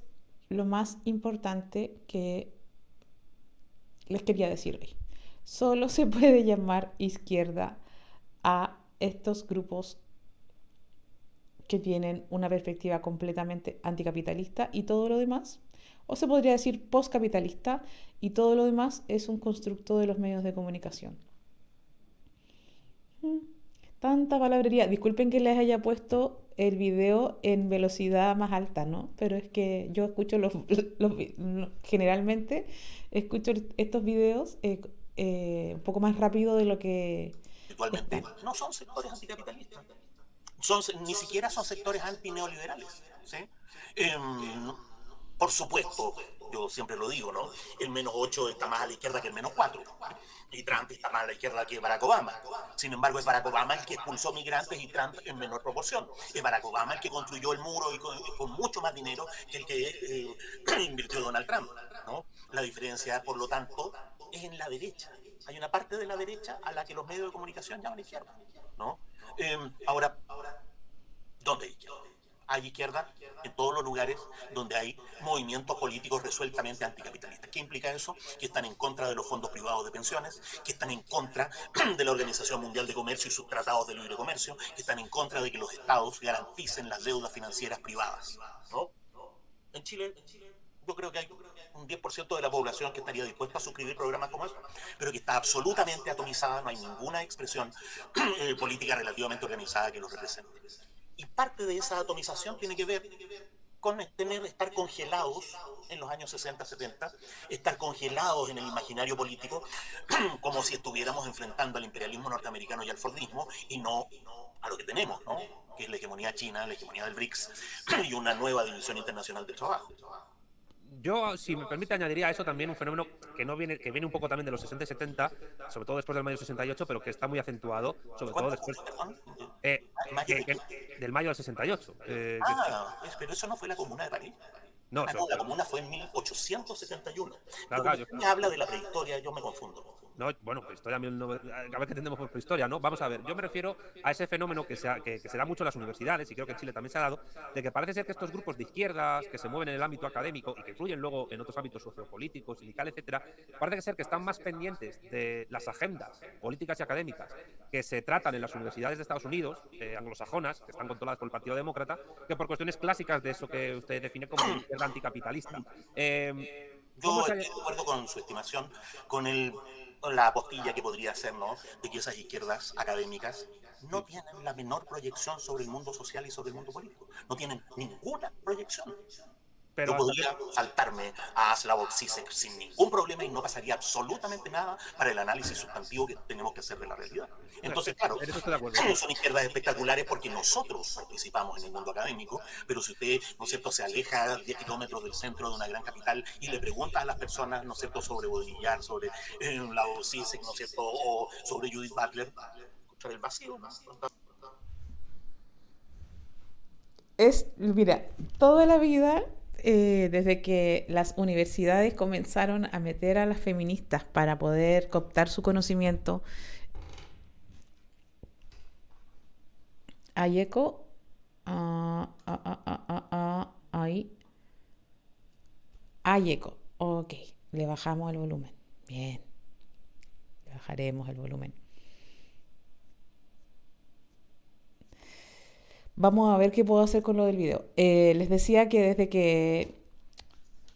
lo más importante que les quería decir hoy. Solo se puede llamar izquierda a estos grupos que tienen una perspectiva completamente anticapitalista y todo lo demás, o se podría decir postcapitalista y todo lo demás es un constructo de los medios de comunicación. Tanta palabrería. Disculpen que les haya puesto el video en velocidad más alta, ¿no? Pero es que yo escucho generalmente escucho estos videos un poco más rápido de lo que Actualmente están. no son sectores anticapitalistas, ni siquiera son sectores antineoliberales. ¿Sí? Em, por supuesto, yo siempre lo digo, ¿no? El -8 está más a la izquierda que el -4. Y Trump está más a la izquierda que Barack Obama. Sin embargo, es Barack Obama el que expulsó migrantes y Trump en menor proporción. Es Barack Obama el que construyó el muro y con mucho más dinero que el que invirtió Donald Trump, ¿no? La diferencia, por lo tanto, es en la derecha. Hay una parte de la derecha a la que los medios de comunicación llaman izquierda, ¿no? Ahora, ¿dónde hay izquierda? Hay izquierda en todos los lugares donde hay movimientos políticos resueltamente anticapitalistas. ¿Qué implica eso? Que están en contra de los fondos privados de pensiones, que están en contra de la Organización Mundial de Comercio y sus tratados de libre comercio, que están en contra de que los estados garanticen las deudas financieras privadas, ¿no? En Chile, yo creo que hay un 10% de la población que estaría dispuesta a suscribir programas como estos, pero que está absolutamente atomizada, no hay ninguna expresión política relativamente organizada que los represente. Y parte de esa atomización tiene que ver con estar congelados en los años 60, 70, estar congelados en el imaginario político, como si estuviéramos enfrentando al imperialismo norteamericano y al fordismo, y no a lo que tenemos, ¿no? Que es la hegemonía china, la hegemonía del BRICS y una nueva división internacional del trabajo. Yo, si me permite, añadiría a eso también un fenómeno que viene un poco también de los 60 y 70, sobre todo después del mayo 68, pero que está muy acentuado, sobre todo después del mayo del 68. Pero eso no fue la Comuna de París. No, La Comuna fue en 1871. Claro, Cuando me habla de la prehistoria, yo me confundo. No, bueno, prehistoria, a ver qué entendemos por prehistoria, ¿no? Vamos a ver, yo me refiero a ese fenómeno que se da mucho en las universidades, y creo que en Chile también se ha dado, de que parece ser que estos grupos de izquierdas que se mueven en el ámbito académico y que influyen luego en otros ámbitos sociopolíticos, sindicales, etcétera, parece ser que están más pendientes de las agendas políticas y académicas que se tratan en las universidades de Estados Unidos, anglosajonas, que están controladas por el Partido Demócrata, que por cuestiones clásicas de eso que usted define como izquierda anticapitalista. Yo estoy de acuerdo con su estimación, con la apostilla que podría ser, ¿no? De que esas izquierdas académicas no tienen la menor proyección sobre el mundo social y sobre el mundo político. No tienen ninguna proyección. Yo podría saltarme a Slavoj Zizek sin ningún problema y no pasaría absolutamente nada para el análisis sustantivo que tenemos que hacer de la realidad. Entonces, claro, son izquierdas espectaculares porque nosotros participamos en el mundo académico, pero si usted, ¿no es cierto?, se aleja 10 kilómetros del centro de una gran capital y le pregunta a las personas, ¿no es cierto?, sobre Baudrillard, sobre Slavoj Zizek, ¿no es cierto?, o sobre Judith Butler, encontrar el vacío, ¿no? Mira, toda la vida, desde que las universidades comenzaron a meter a las feministas para poder cooptar su conocimiento, Hayeko, ahí, Hayeko, ok, le bajamos el volumen, bien, le bajaremos el volumen. Vamos a ver qué puedo hacer con lo del video. Les decía que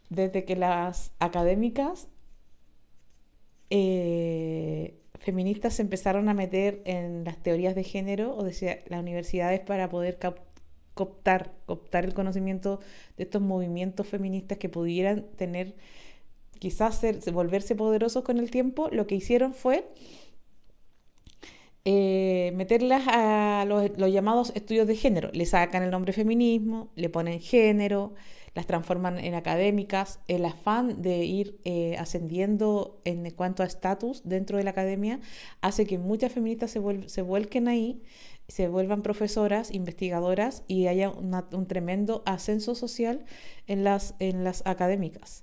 desde que las académicas feministas se empezaron a meter en las teorías de género, o decía, las universidades para poder cooptar el conocimiento de estos movimientos feministas que pudieran tener, quizás volverse poderosos con el tiempo, lo que hicieron fue meterlas a los llamados estudios de género. Le sacan el nombre feminismo, le ponen género, las transforman en académicas. El afán de ir ascendiendo en cuanto a estatus dentro de la academia hace que muchas feministas se vuelquen ahí, se vuelvan profesoras, investigadoras, y haya un tremendo ascenso social en las académicas.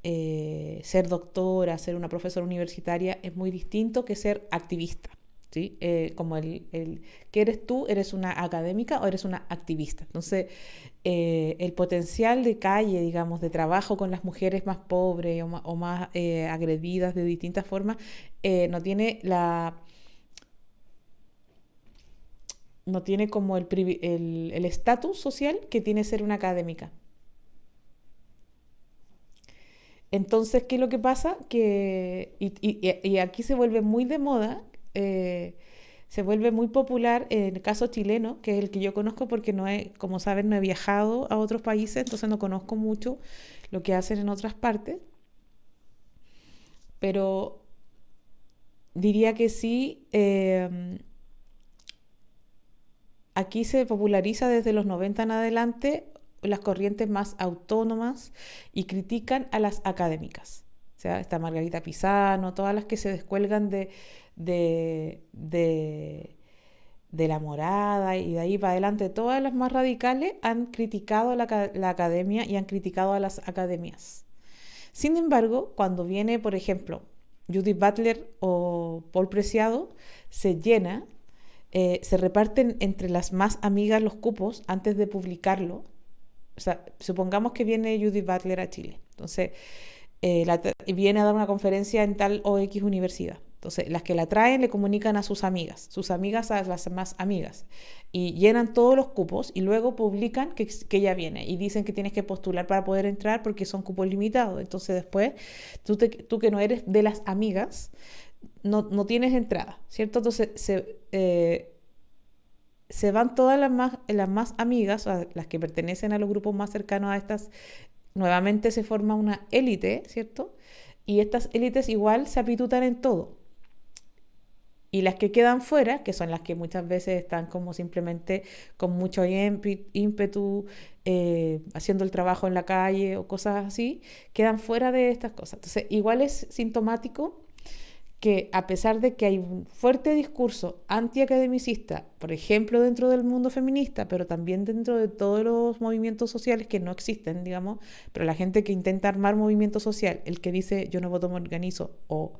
Ser doctora, ser una profesora universitaria es muy distinto que ser activista. ¿Sí? Como ¿qué eres tú? ¿Eres una académica o eres una activista? Entonces, el potencial de calle, digamos, de trabajo con las mujeres más pobres o más agredidas de distintas formas, no tiene como el estatus social que tiene ser una académica. Entonces, ¿qué es lo que pasa? Y aquí se vuelve muy de moda se vuelve muy popular en el caso chileno, que es el que yo conozco porque como saben, no he viajado a otros países, entonces no conozco mucho lo que hacen en otras partes. Pero diría que sí, aquí se populariza desde los 90 en adelante las corrientes más autónomas y critican a las académicas. O sea, está Margarita Pisano, todas las que se descuelgan de, de la morada y de ahí para adelante, todas las más radicales han criticado la academia y han criticado a las academias. Sin embargo, cuando viene, por ejemplo, Judith Butler o Paul Preciado, se llena, se reparten entre las más amigas los cupos antes de publicarlo. O sea, supongamos que viene Judith Butler a Chile. Entonces, viene a dar una conferencia en tal o X universidad. Entonces, las que la traen le comunican a sus amigas a las más amigas, y llenan todos los cupos y luego publican que ella viene y dicen que tienes que postular para poder entrar porque son cupos limitados. Entonces, después, tú que no eres de las amigas, no tienes entrada, ¿cierto? Entonces, se van todas las más amigas, o las que pertenecen a los grupos más cercanos a estas. Nuevamente se forma una élite, ¿cierto? Y estas élites igual se apitutan en todo. Y las que quedan fuera, que son las que muchas veces están como simplemente con mucho ímpetu, haciendo el trabajo en la calle o cosas así, quedan fuera de estas cosas. Entonces, igual es sintomático que a pesar de que hay un fuerte discurso antiacademicista, por ejemplo, dentro del mundo feminista, pero también dentro de todos los movimientos sociales que no existen, digamos, pero la gente que intenta armar movimiento social, el que dice yo no voto, me organizo, o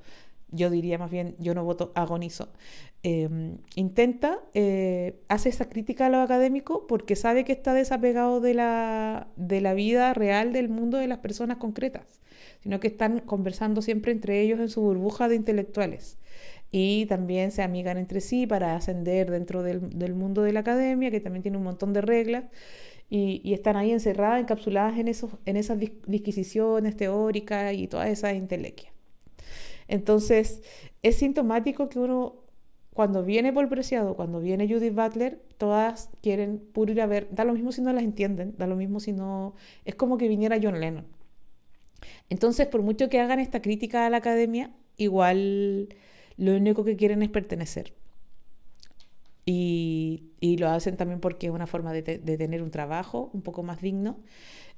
yo diría más bien yo no voto, agonizo, hace esa crítica a lo académico porque sabe que está desapegado de la vida real del mundo de las personas concretas, sino que están conversando siempre entre ellos en su burbuja de intelectuales. Y también se amigan entre sí para ascender dentro del mundo de la academia, que también tiene un montón de reglas, y están ahí encerradas, encapsuladas en esas disquisiciones teóricas y todas esas intelequias. Entonces, es sintomático que uno, cuando viene Paul Preciado, cuando viene Judith Butler, todas quieren puro ir a ver, da lo mismo si no las entienden, da lo mismo si no. Es como que viniera John Lennon. Entonces, por mucho que hagan esta crítica a la academia, igual lo único que quieren es pertenecer. Y lo hacen también porque es una forma de tener un trabajo un poco más digno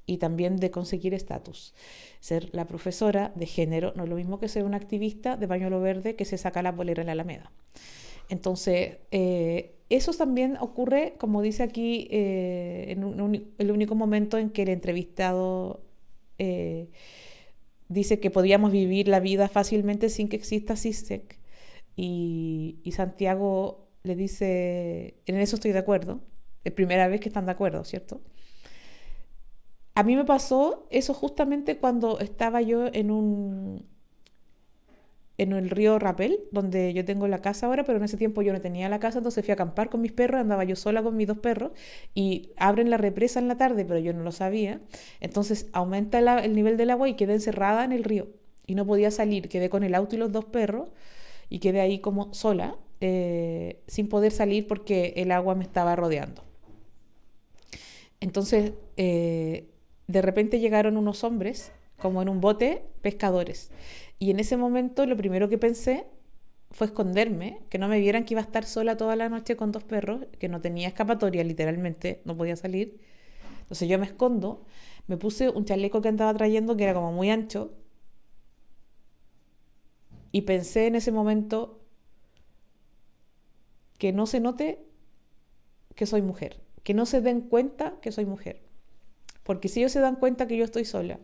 y también de conseguir estatus. Ser la profesora de género no es lo mismo que ser una activista de pañuelo verde que se saca la polera en la Alameda. Entonces, eso también ocurre, como dice aquí, el único momento en que el entrevistado dice que podíamos vivir la vida fácilmente sin que exista CISEC. Y Santiago le dice, en eso estoy de acuerdo, es primera vez que están de acuerdo, ¿cierto? A mí me pasó eso justamente cuando estaba yo en el río Rapel, donde yo tengo la casa ahora, pero en ese tiempo yo no tenía la casa, entonces fui a acampar con mis perros, andaba yo sola con mis 2 perros, y abren la represa en la tarde, pero yo no lo sabía, entonces aumenta el nivel del agua y quedé encerrada en el río, y no podía salir, quedé con el auto y los 2 perros, y quedé ahí como sola, sin poder salir porque el agua me estaba rodeando. Entonces, de repente llegaron unos hombres, como en un bote, pescadores. Y en ese momento lo primero que pensé fue esconderme, que no me vieran que iba a estar sola toda la noche con 2 perros, que no tenía escapatoria, literalmente, no podía salir. Entonces yo me escondo, me puse un chaleco que andaba trayendo que era como muy ancho, y pensé en ese momento que no se note que soy mujer, que no se den cuenta que soy mujer. Porque si ellos se dan cuenta que yo estoy sola,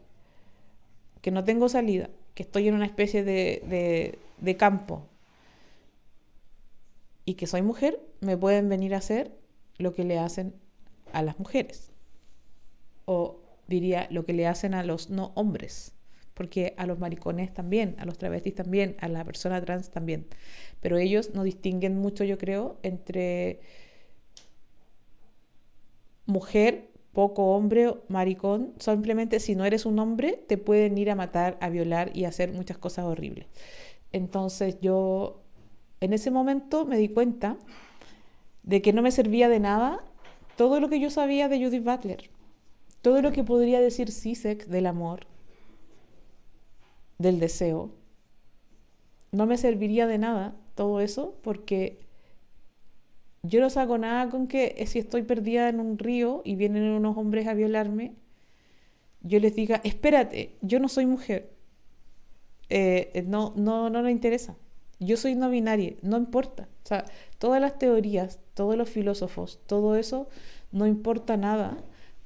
que no tengo salida, que estoy en una especie de campo y que soy mujer, me pueden venir a hacer lo que le hacen a las mujeres. O diría lo que le hacen a los no hombres. Porque a los maricones también, a los travestis también, a la persona trans también. Pero ellos no distinguen mucho, yo creo, entre mujer, poco hombre, maricón. Simplemente si no eres un hombre te pueden ir a matar, a violar y a hacer muchas cosas horribles. Entonces yo en ese momento me di cuenta de que no me servía de nada todo lo que yo sabía de Judith Butler, todo lo que podría decir Zizek del amor, del deseo. No me serviría de nada todo eso, porque yo no saco nada con que si estoy perdida en un río y vienen unos hombres a violarme, yo les diga, espérate, yo no soy mujer. No le interesa. Yo soy no binaria, no importa. O sea, todas las teorías, todos los filósofos, todo eso no importa nada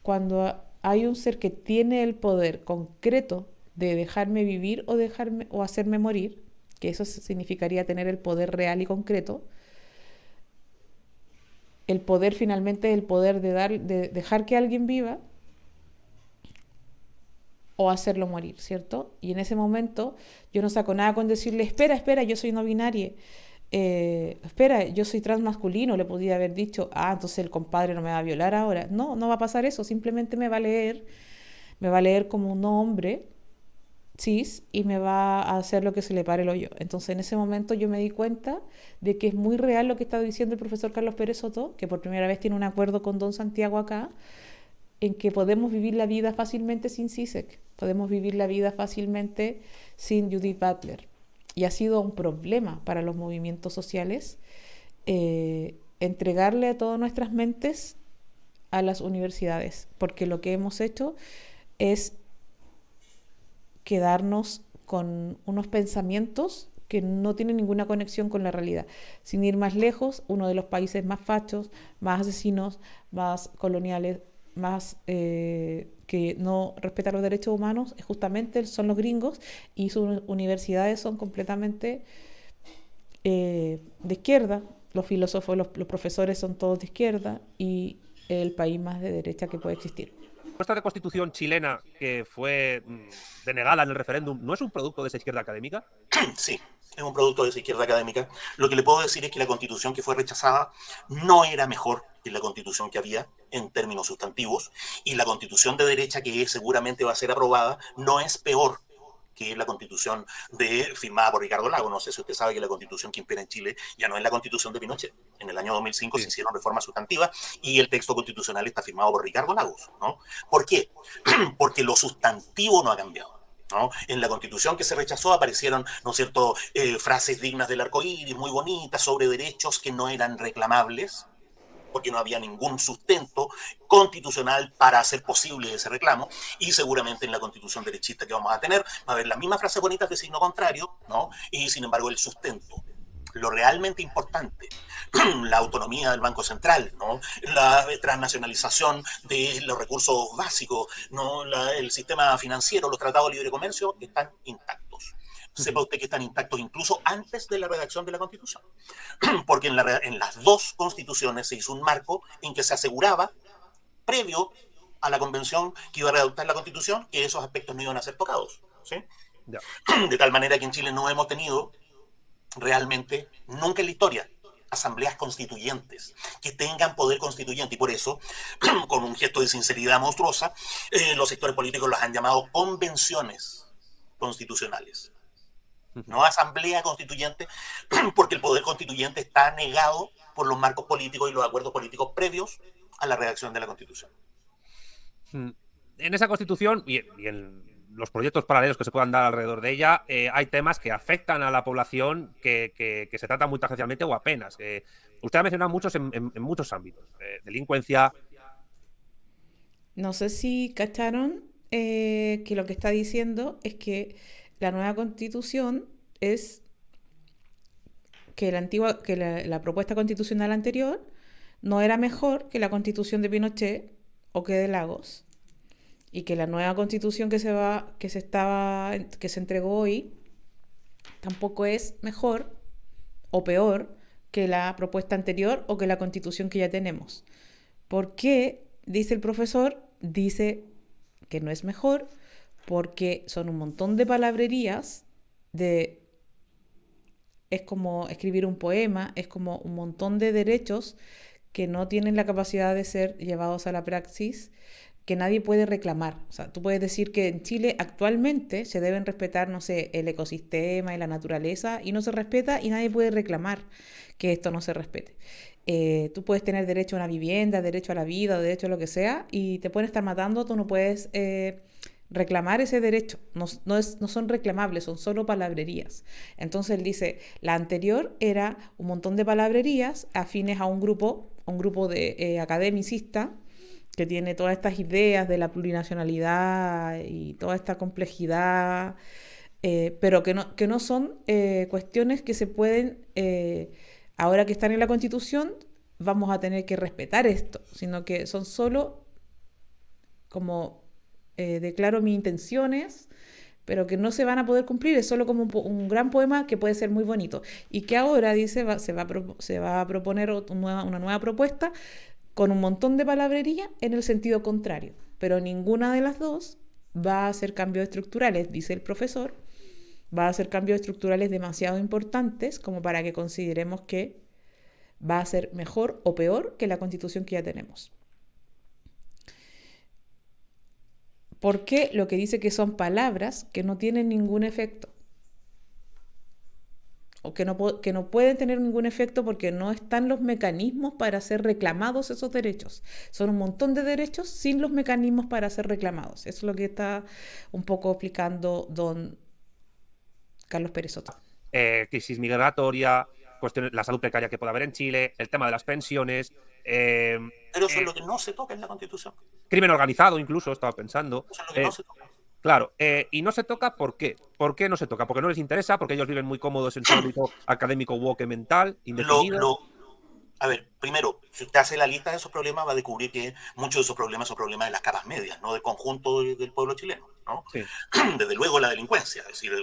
cuando hay un ser que tiene el poder concreto de dejarme vivir o hacerme morir, que eso significaría tener el poder real y concreto. El poder finalmente es el poder de dejar que alguien viva o hacerlo morir, ¿cierto? Y en ese momento yo no saco nada con decirle, espera, yo soy no binaria, espera, yo soy transmasculino, le podía haber dicho, entonces el compadre no me va a violar ahora. No, no va a pasar eso, simplemente me va a leer como un no hombre cis y me va a hacer lo que se le pare el hoyo. Entonces en ese momento yo me di cuenta de que es muy real lo que está diciendo el profesor Carlos Pérez Soto, que por primera vez tiene un acuerdo con Don Santiago acá, en que podemos vivir la vida fácilmente sin Zizek, podemos vivir la vida fácilmente sin Judith Butler. Y ha sido un problema para los movimientos sociales entregarle a todas nuestras mentes a las universidades, porque lo que hemos hecho es quedarnos con unos pensamientos que no tienen ninguna conexión con la realidad. Sin ir más lejos, uno de los países más fachos, más asesinos, más coloniales, más que no respeta los derechos humanos, justamente son los gringos, y sus universidades son completamente de izquierda. Los filósofos, los profesores son todos de izquierda, y el país más de derecha que puede existir. La propuesta de constitución chilena que fue denegada en el referéndum, ¿no es un producto de esa izquierda académica? Sí, es un producto de esa izquierda académica. Lo que le puedo decir es que la constitución que fue rechazada no era mejor que la constitución que había en términos sustantivos, y la constitución de derecha que seguramente va a ser aprobada no es peor que la constitución firmada por Ricardo Lagos. No sé si usted sabe que la constitución que impera en Chile ya no es la constitución de Pinochet. En el año 2005 se hicieron reformas sustantivas y el texto constitucional está firmado por Ricardo Lagos, ¿no? ¿Por qué? Porque lo sustantivo no ha cambiado, ¿no? En la constitución que se rechazó aparecieron, ¿no es cierto?, frases dignas del arco iris, muy bonitas, sobre derechos que no eran reclamables, porque no había ningún sustento constitucional para hacer posible ese reclamo, y seguramente en la constitución derechista que vamos a tener va a haber las mismas frases bonitas de signo contrario, ¿no? Y sin embargo el sustento, lo realmente importante, la autonomía del Banco Central, ¿no? La transnacionalización de los recursos básicos, ¿no? El sistema financiero, los tratados de libre comercio están intactos. Sepa usted que están intactos incluso antes de la redacción de la Constitución, porque en las dos constituciones se hizo un marco en que se aseguraba, previo a la convención que iba a redactar la Constitución, que esos aspectos no iban a ser tocados, ¿sí? Ya. De tal manera que en Chile no hemos tenido realmente, nunca en la historia, asambleas constituyentes que tengan poder constituyente, y por eso, con un gesto de sinceridad monstruosa, los sectores políticos los han llamado convenciones constitucionales, no asamblea constituyente, porque el poder constituyente está negado por los marcos políticos y los acuerdos políticos previos a la redacción de la Constitución. En esa Constitución y en los proyectos paralelos que se puedan dar alrededor de ella, hay temas que afectan a la población que se tratan muy tangencialmente o apenas. Usted ha mencionado muchos en muchos ámbitos. Delincuencia. No sé si cacharon que lo que está diciendo es que la nueva constitución es que la propuesta constitucional anterior no era mejor que la constitución de Pinochet o que de Lagos, y que la nueva constitución que se entregó hoy tampoco es mejor o peor que la propuesta anterior o que la constitución que ya tenemos. ¿Por qué? Dice el profesor, dice que no es mejor porque son un montón de palabrerías, es como escribir un poema, es como un montón de derechos que no tienen la capacidad de ser llevados a la praxis que nadie puede reclamar. O sea, tú puedes decir que en Chile actualmente se deben respetar, no sé, el ecosistema y la naturaleza, y no se respeta y nadie puede reclamar que esto no se respete. Tú puedes tener derecho a una vivienda, derecho a la vida, derecho a lo que sea, y te pueden estar matando, tú no puedes reclamar ese derecho. No son reclamables, son solo palabrerías. Entonces él dice, la anterior era un montón de palabrerías afines a un grupo de academicista, que tiene todas estas ideas de la plurinacionalidad y toda esta complejidad, pero que no son cuestiones que se pueden, ahora que están en la Constitución, vamos a tener que respetar esto, sino que son solo como declaro mis intenciones, pero que no se van a poder cumplir, es solo como un gran poema que puede ser muy bonito. Y que ahora, dice, se va a proponer una nueva propuesta con un montón de palabrería en el sentido contrario, pero ninguna de las dos va a hacer cambios estructurales, dice el profesor, va a hacer cambios estructurales demasiado importantes como para que consideremos que va a ser mejor o peor que la Constitución que ya tenemos. Porque lo que dice que son palabras que no tienen ningún efecto, o que no pueden tener ningún efecto porque no están los mecanismos para ser reclamados esos derechos. Son un montón de derechos sin los mecanismos para ser reclamados. Eso es lo que está un poco explicando don Carlos Pérez Soto. Crisis migratoria, la salud precaria que puede haber en Chile, el tema de las pensiones. Pero eso es lo que no se toca en la Constitución. Crimen organizado, incluso, estaba pensando. Eso es lo que no se toca. Claro, y no se toca, ¿por qué? ¿Por qué no se toca? Porque no les interesa, porque ellos viven muy cómodos en su ámbito académico woke mental, indefinido. A ver, primero, si usted hace la lista de esos problemas, va a descubrir que muchos de esos problemas son problemas de las capas medias, no del conjunto del pueblo chileno, ¿no? Sí. Desde luego la delincuencia, es decir,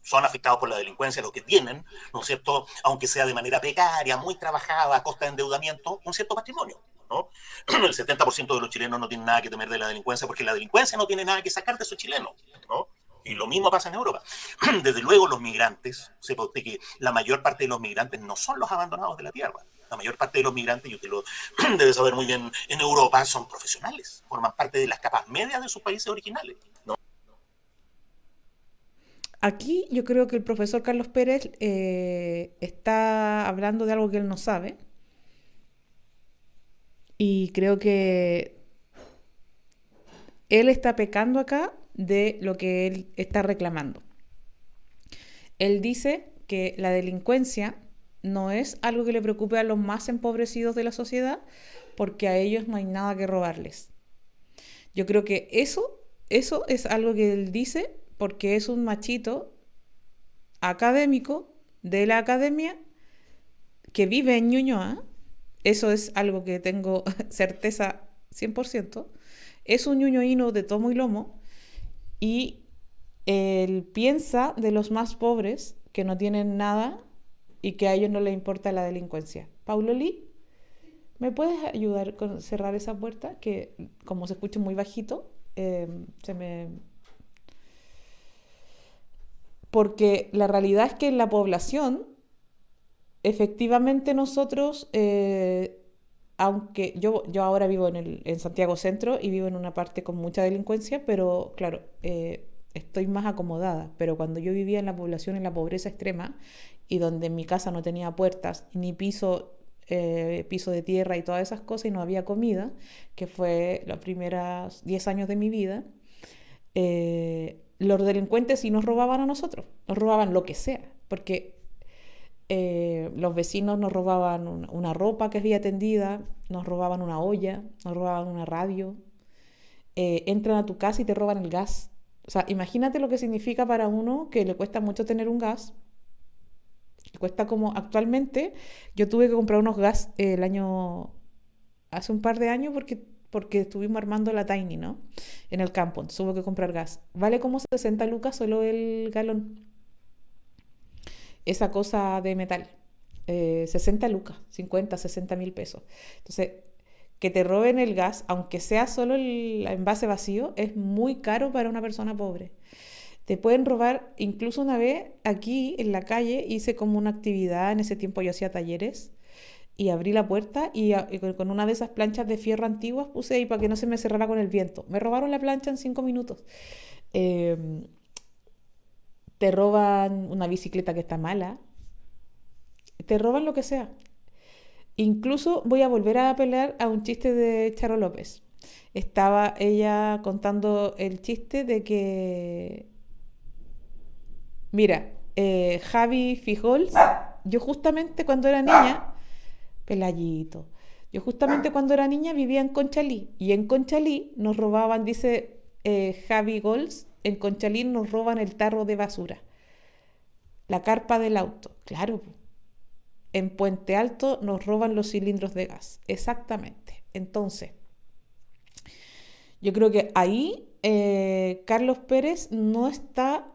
son afectados por la delincuencia los que tienen, ¿no es cierto?, aunque sea de manera precaria, muy trabajada, a costa de endeudamiento, un cierto patrimonio, ¿no? El 70% de los chilenos no tienen nada que temer de la delincuencia porque la delincuencia no tiene nada que sacar de esos chilenos, ¿no? Y lo mismo pasa en Europa. Desde luego los migrantes, sepa usted que la mayor parte de los migrantes no son los abandonados de la tierra. La mayor parte de los migrantes, y usted lo debe saber muy bien, en Europa son profesionales, forman parte de las capas medias de sus países originales, ¿no? Aquí yo creo que el profesor Carlos Pérez está hablando de algo que él no sabe. Y creo que él está pecando acá de lo que él está reclamando. Él dice que la delincuencia no es algo que le preocupe a los más empobrecidos de la sociedad porque a ellos no hay nada que robarles. Yo creo que eso es algo que él dice porque es un machito académico de la academia que vive en Ñuñoa. Eso es algo que tengo certeza 100%. Es un ñuñoíno de tomo y lomo y él piensa de los más pobres que no tienen nada y que a ellos no les importa la delincuencia. Paulo Lee, ¿me puedes ayudar con cerrar esa puerta? Que como se escucha muy bajito, Porque la realidad es que en la población, efectivamente nosotros, aunque yo ahora vivo en Santiago Centro y vivo en una parte con mucha delincuencia, pero claro, estoy más acomodada. Pero cuando yo vivía en la población, en la pobreza extrema, y donde en mi casa no tenía puertas, ni piso de tierra y todas esas cosas, y no había comida, que fue los primeros 10 años de mi vida, los delincuentes sí nos robaban a nosotros, nos robaban lo que sea, porque los vecinos nos robaban una ropa que había tendida, nos robaban una olla, nos robaban una radio, entran a tu casa y te roban el gas. O sea, imagínate lo que significa para uno que le cuesta mucho tener un gas. Cuesta como actualmente, yo tuve que comprar unos gas hace un par de años porque estuvimos armando la Tiny, ¿no? En el campo, entonces hubo que comprar gas. Vale como 60 lucas solo el galón. Esa cosa de metal. 60 lucas, 50, 60 mil pesos. Entonces, que te roben el gas, aunque sea solo el envase vacío, es muy caro para una persona pobre. Te pueden robar, incluso una vez aquí en la calle hice como una actividad, en ese tiempo yo hacía talleres, y abrí la puerta y con una de esas planchas de fierro antiguas puse ahí para que no se me cerrara con el viento. Me robaron la plancha en 5 minutos. Eh, Te roban una bicicleta que está mala. Te roban lo que sea. Incluso voy a volver a apelar a un chiste de Charo López. Estaba ella contando el chiste de que, mira, Javi Fijols, yo justamente cuando era niña, Pelayito, yo justamente cuando era niña vivía en Conchalí, y en Conchalí nos robaban, dice Javi Gols, en Conchalí nos roban el tarro de basura, la carpa del auto, claro. En Puente Alto nos roban los cilindros de gas, exactamente. Entonces, yo creo que ahí Carlos Pérez no está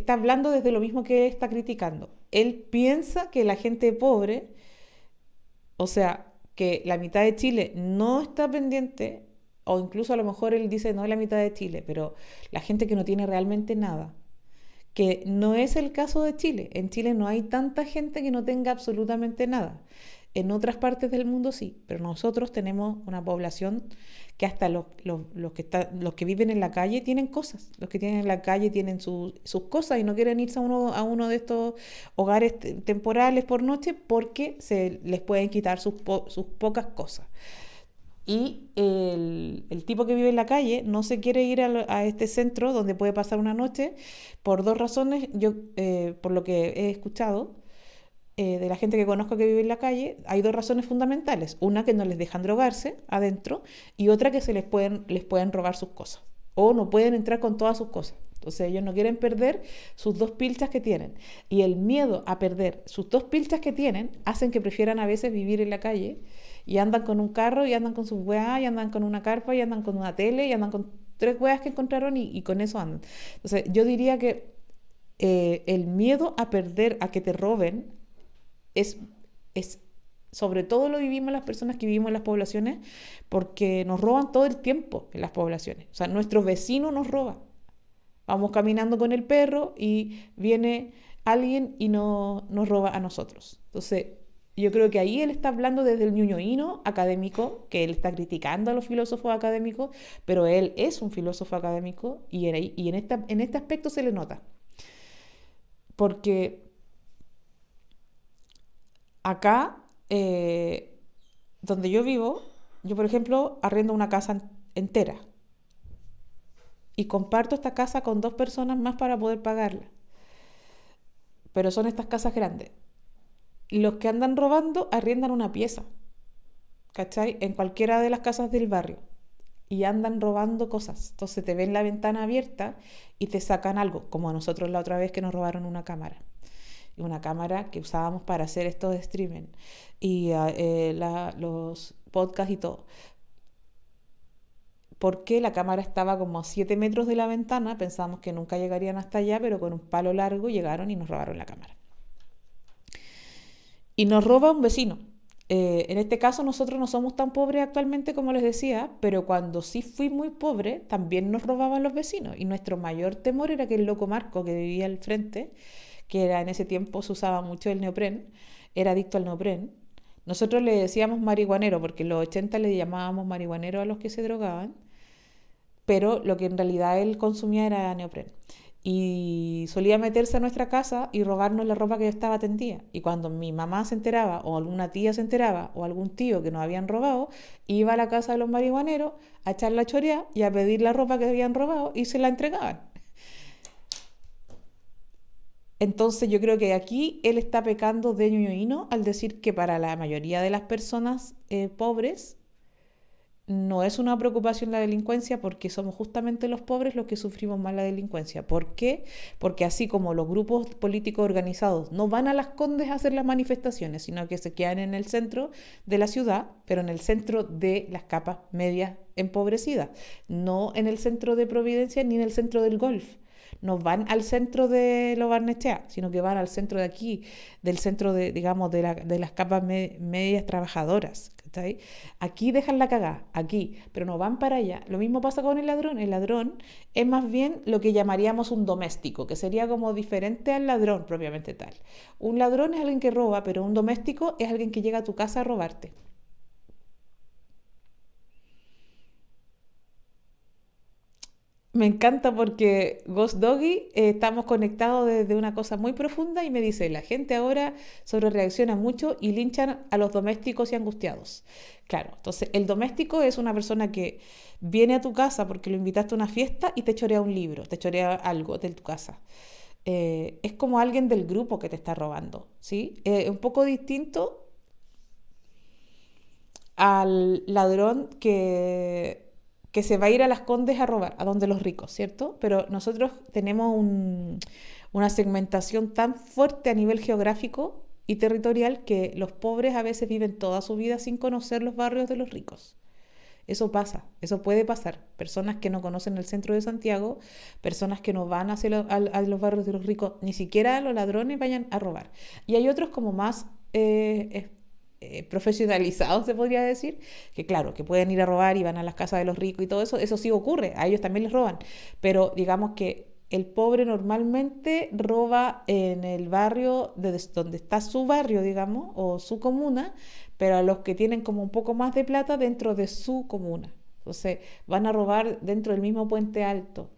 hablando desde lo mismo que él está criticando. Él piensa que la gente pobre, o sea, que la mitad de Chile no está pendiente, o incluso a lo mejor él dice no es la mitad de Chile, pero la gente que no tiene realmente nada, que no es el caso de Chile. En Chile no hay tanta gente que no tenga absolutamente nada. En otras partes del mundo sí, pero nosotros tenemos una población que hasta los que viven en la calle tienen cosas. Los que tienen en la calle tienen sus cosas y no quieren irse a uno de estos hogares temporales por noche porque se les pueden quitar sus pocas cosas. Y el tipo que vive en la calle no se quiere ir a este centro donde puede pasar una noche por 2 razones. Yo, por lo que he escuchado de la gente que conozco que vive en la calle, hay 2 razones fundamentales. Una, que no les dejan drogarse adentro, y otra, que les pueden robar sus cosas o no pueden entrar con todas sus cosas. Entonces ellos no quieren perder sus 2 pilchas que tienen. Y el miedo a perder sus 2 pilchas que tienen hacen que prefieran a veces vivir en la calle. Y andan con un carro, y andan con sus weas, y andan con una carpa, y andan con una tele, y andan con 3 weas que encontraron, y con eso andan. Entonces, yo diría que el miedo a perder, a que te roben, es sobre todo lo vivimos las personas que vivimos en las poblaciones, porque nos roban todo el tiempo en las poblaciones. O sea, nuestro vecino nos roba. Vamos caminando con el perro y viene alguien y nos roba a nosotros. Entonces, yo creo que ahí él está hablando desde el ñuñoíno académico, que él está criticando a los filósofos académicos, pero él es un filósofo académico y en este aspecto se le nota. Porque acá, donde yo vivo, yo por ejemplo arriendo una casa entera y comparto esta casa con 2 personas más para poder pagarla. Pero son estas casas grandes. Los que andan robando arriendan una pieza, ¿cachai? En cualquiera de las casas del barrio. Y andan robando cosas. Entonces te ven la ventana abierta y te sacan algo, como a nosotros la otra vez que nos robaron una cámara. Una cámara que usábamos para hacer estos streaming y los podcasts y todo. Porque la cámara estaba como a 7 metros de la ventana, pensábamos que nunca llegarían hasta allá, pero con un palo largo llegaron y nos robaron la cámara. Y nos roba un vecino. En este caso nosotros no somos tan pobres actualmente como les decía, pero cuando sí fui muy pobre también nos robaban los vecinos, y nuestro mayor temor era que el loco Marco, que vivía al frente, que era en ese tiempo se usaba mucho el neopren, era adicto al neopren. Nosotros le decíamos marihuanero porque en los 80 le llamábamos marihuanero a los que se drogaban, pero lo que en realidad él consumía era neopren. Y solía meterse a nuestra casa y robarnos la ropa que estaba tendida. Y cuando mi mamá se enteraba, o alguna tía se enteraba, o algún tío que nos habían robado, iba a la casa de los marihuaneros a echar la chorea y a pedir la ropa que habían robado y se la entregaban. Entonces yo creo que aquí él está pecando de ñoñoíno al decir que para la mayoría de las personas pobres no es una preocupación la delincuencia, porque somos justamente los pobres los que sufrimos más la delincuencia. ¿Por qué? Porque así como los grupos políticos organizados no van a Las Condes a hacer las manifestaciones, sino que se quedan en el centro de la ciudad, pero en el centro de las capas medias empobrecidas, no en el centro de Providencia ni en el centro del Golf. no van al centro de Lo Barnechea, sino que van al centro de aquí, del centro de, digamos, de las capas medias trabajadoras. ¿Cachai? Aquí dejan la cagada, aquí, pero no van para allá. Lo mismo pasa con el ladrón. El ladrón es más bien lo que llamaríamos un doméstico, que sería como diferente al ladrón propiamente tal. Un ladrón es alguien que roba, pero un doméstico es alguien que llega a tu casa a robarte. Me encanta porque Ghost Doggy estamos conectados desde una cosa muy profunda y me dice, la gente ahora sobre reacciona mucho y linchan a los domésticos y angustiados. Claro, entonces el doméstico es una persona que viene a tu casa porque lo invitaste a una fiesta y te chorea un libro, te chorea algo de tu casa. Es como alguien del grupo que te está robando, ¿sí? Un poco distinto al ladrón que se va a ir a Las Condes a robar, a donde los ricos, ¿cierto? Pero nosotros tenemos una segmentación tan fuerte a nivel geográfico y territorial que los pobres a veces viven toda su vida sin conocer los barrios de los ricos. Eso pasa, eso puede pasar. Personas que no conocen el centro de Santiago, personas que no van a los barrios de los ricos, ni siquiera los ladrones vayan a robar. Y hay otros como más profesionalizados, se podría decir, que claro, que pueden ir a robar y van a las casas de los ricos y todo eso, eso sí ocurre, a ellos también les roban, pero digamos que el pobre normalmente roba en el barrio donde está su barrio, digamos, o su comuna, pero a los que tienen como un poco más de plata dentro de su comuna. Entonces van a robar dentro del mismo puente alto.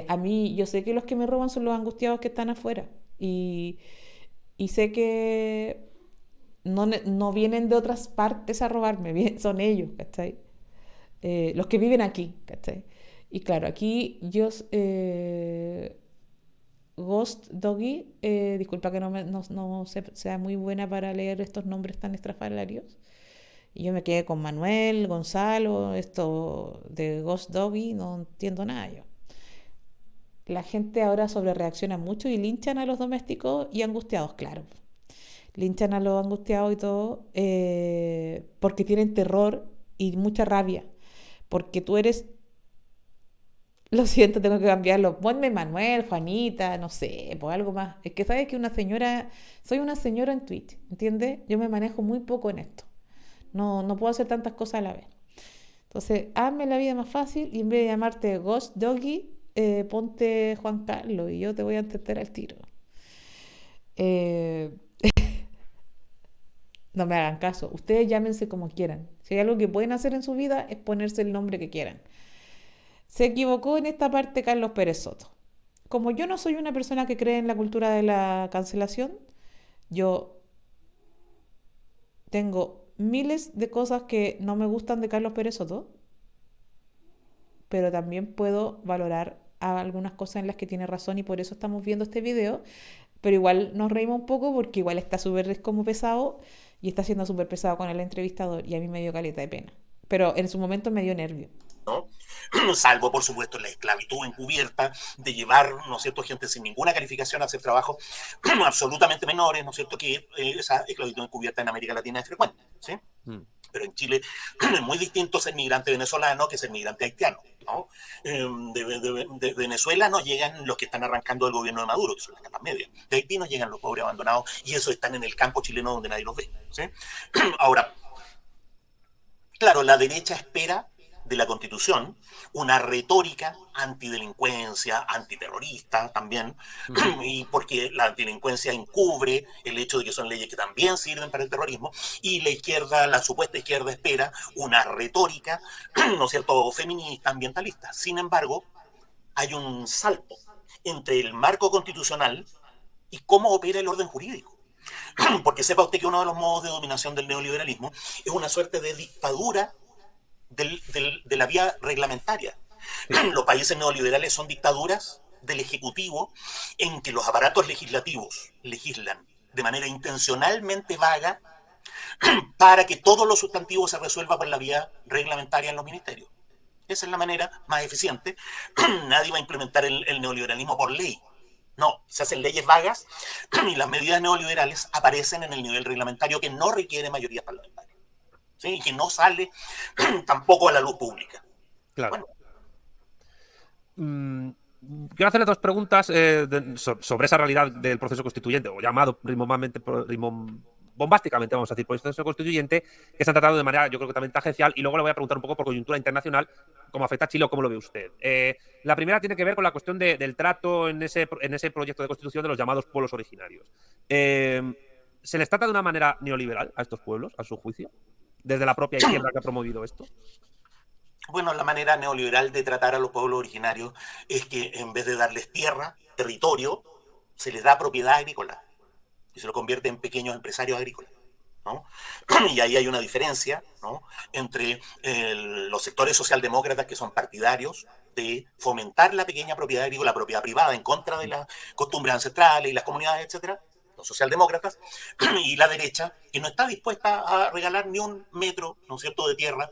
A mí, yo sé que los que me roban son los angustiados que están afuera y, y sé que no vienen de otras partes a robarme, son ellos, ¿cachai? Los que viven aquí, ¿cachai? Y claro, aquí yo, Ghost Doggy, disculpa que sea muy buena para leer estos nombres tan estrafalarios. Y yo me quedé con Manuel, Gonzalo, esto de Ghost Doggy, no entiendo nada yo. La gente ahora sobre reacciona mucho y linchan a los domésticos y angustiados, claro. Linchan a los angustiados y todo porque tienen terror y mucha rabia. Porque tú eres, lo siento, tengo que cambiarlo. Ponme Manuel, Juanita, no sé, pues algo más. Es que sabes que soy una señora en Twitch, ¿entiendes? Yo me manejo muy poco en esto. No puedo hacer tantas cosas a la vez. Entonces, hazme la vida más fácil y en vez de llamarte Ghost Doggy, ponte Juan Carlos y yo te voy a entender al tiro. Eh, no me hagan caso. Ustedes llámense como quieran. Si hay algo que pueden hacer en su vida es ponerse el nombre que quieran. Se equivocó en esta parte Carlos Pérez Soto. Como yo no soy una persona que cree en la cultura de la cancelación, yo tengo miles de cosas que no me gustan de Carlos Pérez Soto, pero también puedo valorar algunas cosas en las que tiene razón y por eso estamos viendo este video, pero igual nos reímos un poco porque igual está súper como pesado y está siendo súper pesado con el entrevistador y a mí me dio caleta de pena, pero en su momento me dio nervio. ¿No? Salvo, por supuesto, la esclavitud encubierta de llevar, ¿no es cierto?, gente sin ninguna calificación a hacer trabajos absolutamente menores, ¿no es cierto?, que esa esclavitud encubierta en América Latina es frecuente, ¿sí? Pero en Chile es muy distinto ser migrante venezolano que ser migrante haitiano, ¿no? De Venezuela nos llegan los que están arrancando del gobierno de Maduro, que son las capas medias. De Haití nos llegan los pobres abandonados y esos están en el campo chileno donde nadie los ve, ¿sí? Ahora, claro, la derecha espera de la Constitución una retórica antidelincuencia, antiterrorista también, y porque la antidelincuencia encubre el hecho de que son leyes que también sirven para el terrorismo, y la izquierda, la supuesta izquierda espera una retórica, ¿no es cierto?, feminista, ambientalista. Sin embargo, hay un salto entre el marco constitucional y cómo opera el orden jurídico. Porque sepa usted que uno de los modos de dominación del neoliberalismo es una suerte de dictadura de la vía reglamentaria. Los países neoliberales son dictaduras del Ejecutivo en que los aparatos legislativos legislan de manera intencionalmente vaga para que todos los sustantivos se resuelvan por la vía reglamentaria en los ministerios. Esa es la manera más eficiente. Nadie va a implementar el neoliberalismo por ley. No, se hacen leyes vagas y las medidas neoliberales aparecen en el nivel reglamentario que no requiere mayoría parlamentaria, ¿sí? Y que no sale tampoco a la luz pública. Claro. Bueno. quiero hacerle dos preguntas sobre esa realidad del proceso constituyente, o llamado bombásticamente, vamos a decir, proceso constituyente, que se han tratado de manera, yo creo que también tangencial, y luego le voy a preguntar un poco por coyuntura internacional, cómo afecta a Chile o cómo lo ve usted. La primera tiene que ver con la cuestión del trato en ese proyecto de constitución de los llamados pueblos originarios. ¿Se les trata de una manera neoliberal a estos pueblos, a su juicio, desde la propia izquierda que ha promovido esto? Bueno, la manera neoliberal de tratar a los pueblos originarios es que en vez de darles tierra, territorio, se les da propiedad agrícola y se lo convierte en pequeños empresarios agrícolas, ¿no? Y ahí hay una diferencia, ¿no?, entre los sectores socialdemócratas, que son partidarios de fomentar la pequeña propiedad agrícola, la propiedad privada, en contra de las costumbres ancestrales y las comunidades, etcétera, los socialdemócratas, y la derecha, que no está dispuesta a regalar ni un metro, ¿no es cierto?, de tierra,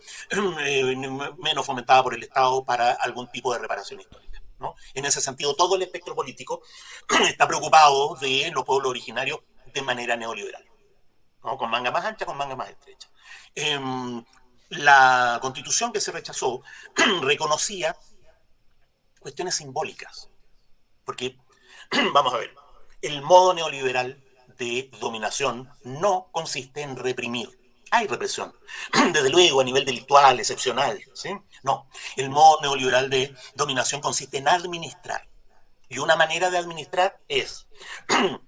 menos fomentada por el Estado para algún tipo de reparación histórica, ¿no? En ese sentido, todo el espectro político está preocupado de los pueblos originarios de manera neoliberal, ¿no?, con manga más ancha, con manga más estrecha. La constitución que se rechazó reconocía cuestiones simbólicas, porque, vamos a ver, el modo neoliberal de dominación no consiste en reprimir. Hay represión, desde luego, a nivel delictual, excepcional, ¿sí? No, el modo neoliberal de dominación consiste en administrar. Y una manera de administrar es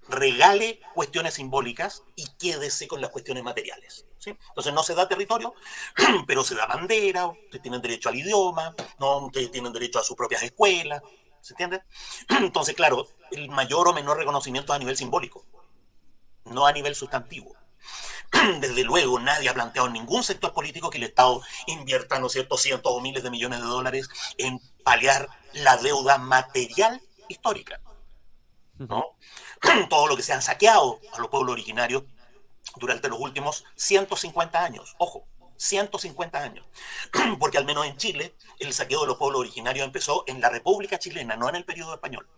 regale cuestiones simbólicas y quédese con las cuestiones materiales, ¿sí? Entonces no se da territorio, pero se da bandera, ustedes tienen derecho al idioma, ¿no?, ustedes tienen derecho a sus propias escuelas, ¿se entiende? Entonces, claro, el mayor o menor reconocimiento a nivel simbólico, no a nivel sustantivo. Desde luego, nadie ha planteado en ningún sector político que el Estado invierta, ¿no es cierto?, cientos o miles de millones de dólares en paliar la deuda material histórica, ¿no? Todo lo que se han saqueado a los pueblos originarios durante los últimos 150 años. Ojo, 150 años. Porque al menos en Chile, el saqueo de los pueblos originarios empezó en la República Chilena, no en el periodo español.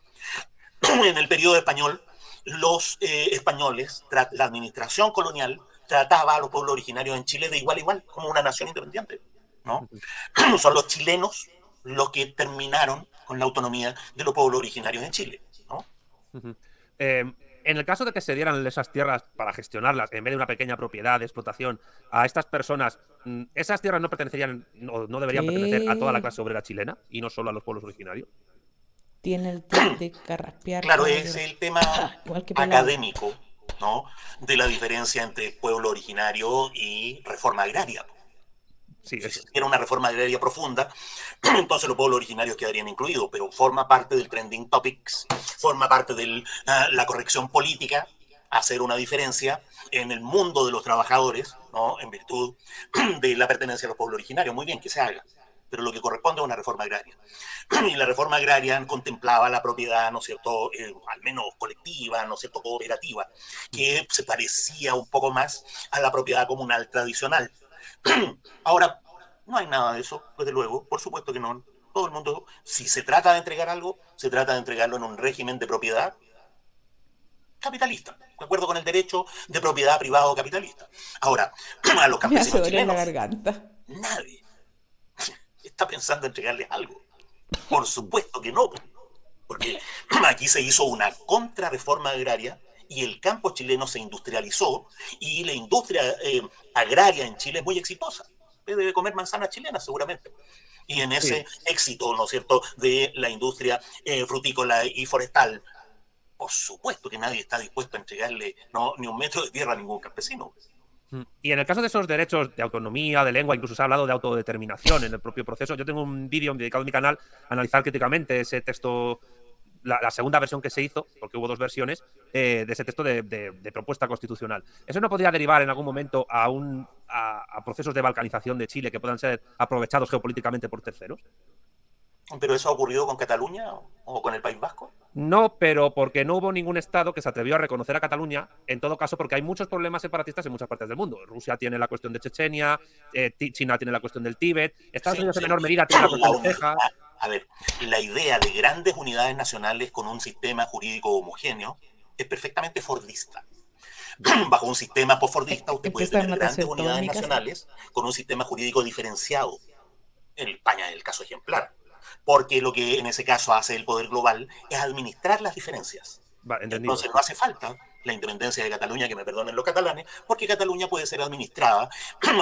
En el periodo español, los españoles, la administración colonial, trataba a los pueblos originarios en Chile de igual a igual, como una nación independiente, ¿no? Son los chilenos los que terminaron con la autonomía de los pueblos originarios en Chile, ¿no? En el caso de que se dieran esas tierras para gestionarlas, en vez de una pequeña propiedad de explotación, a estas personas, ¿esas tierras no pertenecerían, no deberían pertenecer a toda la clase obrera chilena y no solo a los pueblos originarios? Tiene el tip de carraspear. Claro, es el tema académico, ¿no?, de la diferencia entre pueblo originario y reforma agraria. Sí, si se hiciera una reforma agraria profunda, entonces los pueblos originarios quedarían incluidos, pero forma parte del trending topics, forma parte de la corrección política, hacer una diferencia en el mundo de los trabajadores, ¿no?, en virtud de la pertenencia a los pueblos originarios. Muy bien, que se haga, pero lo que corresponde es una reforma agraria. Y la reforma agraria contemplaba la propiedad, ¿no es cierto?, al menos colectiva, ¿no es cierto?, cooperativa, que se parecía un poco más a la propiedad comunal tradicional. Ahora, no hay nada de eso, desde luego, por supuesto que no. Todo el mundo, si se trata de entregar algo, se trata de entregarlo en un régimen de propiedad capitalista, de acuerdo con el derecho de propiedad privado capitalista. Ahora, a los campesinos chilenos, la garganta. Nadie está pensando en entregarles algo. Por supuesto que no, porque aquí se hizo una contrarreforma agraria y el campo chileno se industrializó y la industria agraria en Chile es muy exitosa. Usted debe comer manzanas chilenas seguramente. Y en ese éxito, ¿no es cierto?, de la industria frutícola y forestal, por supuesto que nadie está dispuesto a entregarle ni un metro de tierra a ningún campesino. Y en el caso de esos derechos de autonomía, de lengua, incluso se ha hablado de autodeterminación en el propio proceso. Yo tengo un vídeo dedicado en mi canal a analizar críticamente ese texto, la segunda versión que se hizo, porque hubo dos versiones, de ese texto de propuesta constitucional. ¿Eso no podría derivar en algún momento a procesos de balcanización de Chile que puedan ser aprovechados geopolíticamente por terceros? ¿Pero eso ha ocurrido con Cataluña o con el País Vasco? No, pero porque no hubo ningún Estado que se atrevió a reconocer a Cataluña, en todo caso porque hay muchos problemas separatistas en muchas partes del mundo. Rusia tiene la cuestión de Chechenia, China tiene la cuestión del Tíbet, Estados Unidos en menor medida tiene la cuestión de Texas. A ver, la idea de grandes unidades nacionales con un sistema jurídico homogéneo es perfectamente fordista. Bajo un sistema postfordista usted puede tener grandes unidades nacionales con un sistema jurídico diferenciado. En España es el caso ejemplar, porque lo que en ese caso hace el poder global es administrar las diferencias. Entendido. Entonces no hace falta la independencia de Cataluña, que me perdonen los catalanes, porque Cataluña puede ser administrada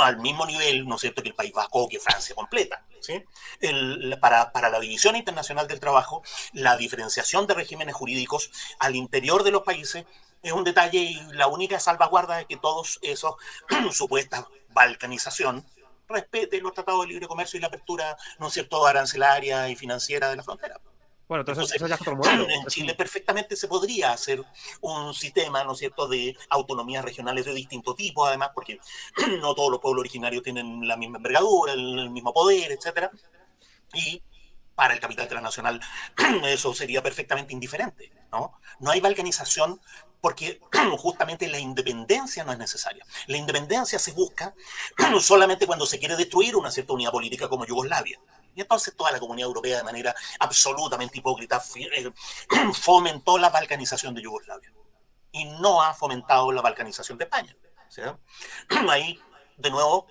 al mismo nivel, ¿no es cierto?, que el País Vasco o que Francia completa. ¿Sí? Para la división internacional del trabajo, la diferenciación de regímenes jurídicos al interior de los países es un detalle, y la única salvaguarda es que todos esos supuesta balcanización respete los tratados de libre comercio y la apertura, ¿no es cierto?, arancelaria y financiera de la frontera. Bueno, entonces eso ya es otro modelo. En Chile perfectamente se podría hacer un sistema, ¿no es cierto?, de autonomías regionales de distinto tipo, además, porque no todos los pueblos originarios tienen la misma envergadura, el mismo poder, etcétera. Y para el capital transnacional eso sería perfectamente indiferente, ¿no? No hay balcanización porque justamente la independencia no es necesaria. La independencia se busca solamente cuando se quiere destruir una cierta unidad política como Yugoslavia. Y entonces toda la comunidad europea, de manera absolutamente hipócrita, fomentó la balcanización de Yugoslavia. Y no ha fomentado la balcanización de España. ¿Sí? Ahí, de nuevo,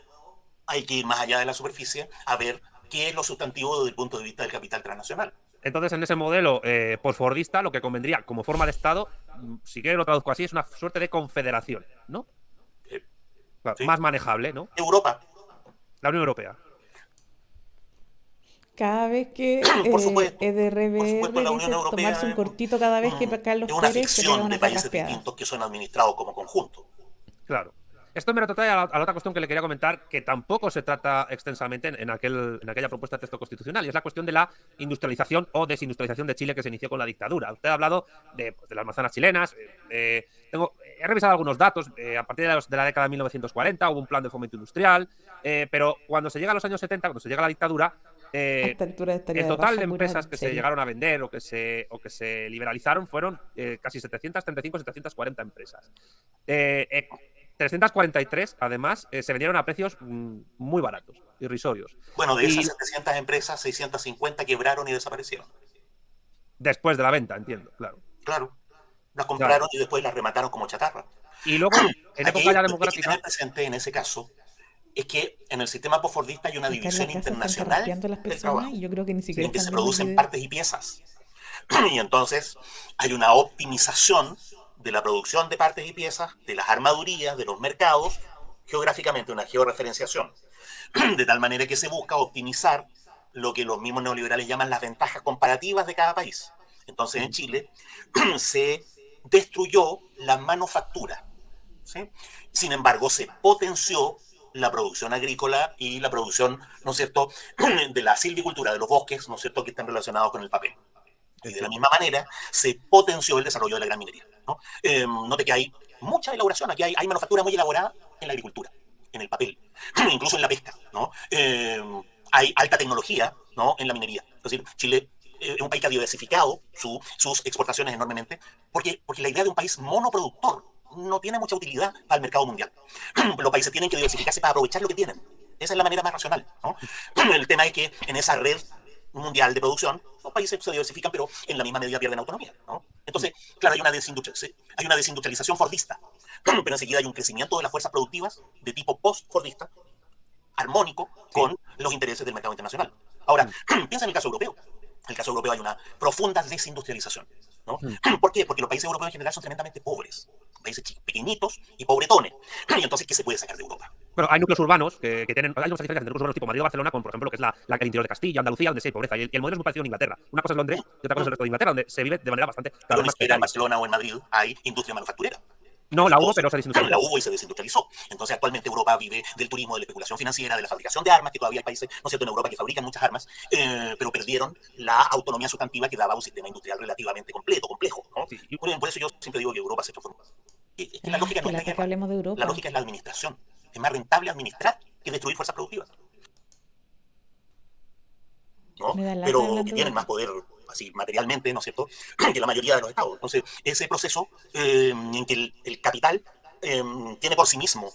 hay que ir más allá de la superficie a ver qué es lo sustantivo desde el punto de vista del capital transnacional. Entonces, en ese modelo posfordista, lo que convendría como forma de Estado, si quiero lo traduzco así, es una suerte de confederación, ¿no? Claro, ¿sí? Más manejable, ¿no? Europa. La Unión Europea. Cada vez que EDRBR dice tomarse un cortito cada vez que Carlos Pérez se pega una países distintos que son administrados como conjunto. Claro. Esto me retrotrae a la otra cuestión que le quería comentar, que tampoco se trata extensamente en aquella propuesta de texto constitucional, y es la cuestión de la industrialización o desindustrialización de Chile que se inició con la dictadura. Usted ha hablado de las manzanas chilenas. He revisado algunos datos. A partir de la década de 1940 hubo un plan de fomento industrial, pero cuando se llega a los años 70, cuando se llega a la dictadura, el total de empresas que se llegaron a vender o que se liberalizaron fueron casi 735, 740 empresas. 343, además, se vendieron a precios muy baratos, irrisorios. Bueno, de esas 700 empresas, 650 quebraron y desaparecieron. Después de la venta, entiendo, claro. Claro. Las compraron y después las remataron como chatarra. Y luego, en época ya democrática... Lo que hay que tener presente en ese caso es que en el sistema postfordista hay una división internacional del trabajo, y yo creo que ni siquiera en que se producen partes y piezas. Y entonces hay una optimización de la producción de partes y piezas, de las armadurías, de los mercados, geográficamente una georreferenciación, de tal manera que se busca optimizar lo que los mismos neoliberales llaman las ventajas comparativas de cada país. Entonces en Chile se destruyó la manufactura, ¿sí? Sin embargo, se potenció la producción agrícola y la producción, ¿no es cierto?, de la silvicultura, de los bosques, ¿no es cierto?, que están relacionados con el papel. Y de la misma manera se potenció el desarrollo de la gran minería, ¿no? Note que hay mucha elaboración, aquí hay manufactura muy elaborada en la agricultura, en el papel, incluso en la pesca, ¿no? Hay alta tecnología, ¿no?, en la minería. Es decir, Chile es un país que ha diversificado sus exportaciones enormemente, porque la idea de un país monoproductor no tiene mucha utilidad para el mercado mundial. Los países tienen que diversificarse para aprovechar lo que tienen. Esa es la manera más racional, ¿no? El tema es que en esa red mundial de producción, los países se diversifican, pero en la misma medida pierden autonomía, ¿no? Entonces, claro, hay una desindustrialización fordista, pero enseguida hay un crecimiento de las fuerzas productivas de tipo post-fordista, armónico con los intereses del mercado internacional. Ahora, piensa en el caso europeo. En el caso europeo hay una profunda desindustrialización, ¿no? ¿Por qué? Porque los países europeos en general son tremendamente pobres. Países pequeñitos y pobretones. Y entonces, ¿qué se puede sacar de Europa? Bueno, hay núcleos urbanos que tienen... Hay muchas diferencias entre núcleos urbanos tipo Madrid o Barcelona, con, por ejemplo, lo que es el interior de Castilla, Andalucía, donde sí hay pobreza. Y el modelo es muy parecido en Inglaterra. Una cosa es Londres y otra cosa es el resto de Inglaterra, donde se vive de manera bastante... Pero ni siquiera en Barcelona o en Madrid hay industria manufacturera. No, la hubo, pero se desindustrializó. La hubo y se desindustrializó. Entonces, actualmente Europa vive del turismo, de la especulación financiera, de la fabricación de armas, que todavía hay países, ¿no es cierto?, en Europa que fabrican muchas armas, pero perdieron la autonomía sustantiva que daba un sistema industrial relativamente completo, complejo, ¿no? Sí. Y por eso yo siempre digo que Europa se transformó. Es que la lógica no es la guerra. Hablemos de Europa. La lógica es la administración. Es más rentable administrar que destruir fuerzas productivas, ¿no? Pero que tienen más poder así materialmente, ¿no es cierto?, que la mayoría de los estados. Entonces, ese proceso en que el capital tiene por sí mismo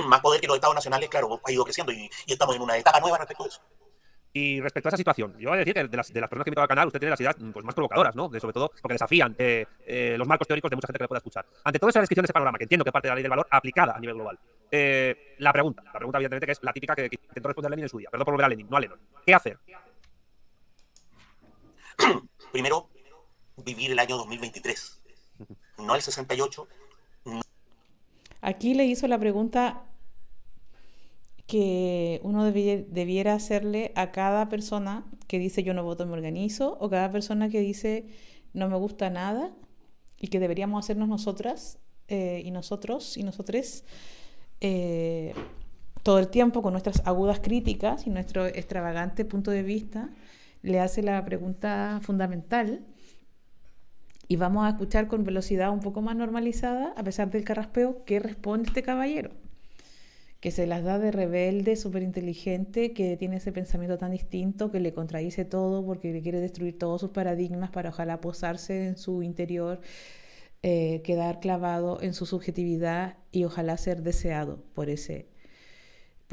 más poder que los estados nacionales, claro, ha ido creciendo y estamos en una etapa nueva respecto a eso. Y respecto a esa situación, yo voy a decir que de las personas que he invitado al canal, usted tiene las ideas pues, más provocadoras, ¿no? Sobre todo porque desafían los marcos teóricos de mucha gente que le pueda escuchar. Ante toda esa descripción de ese panorama, que entiendo que parte de la ley del valor aplicada a nivel global, la pregunta evidentemente, que es la típica que intentó responder Lenin en su día. Perdón por volver a Lenin, no a Lennon. ¿Qué hacer? Primero, vivir el año 2023, no el 68. Aquí le hizo la pregunta que uno debiera hacerle a cada persona que dice yo no voto, me organizo, o cada persona que dice no me gusta nada, y que deberíamos hacernos nosotras y nosotros y nosotres todo el tiempo con nuestras agudas críticas y nuestro extravagante punto de vista. Le hace la pregunta fundamental y vamos a escuchar con velocidad un poco más normalizada, a pesar del carraspeo, qué responde este caballero, que se las da de rebelde, súper inteligente, que tiene ese pensamiento tan distinto, que le contradice todo porque le quiere destruir todos sus paradigmas para ojalá posarse en su interior, quedar clavado en su subjetividad y ojalá ser deseado por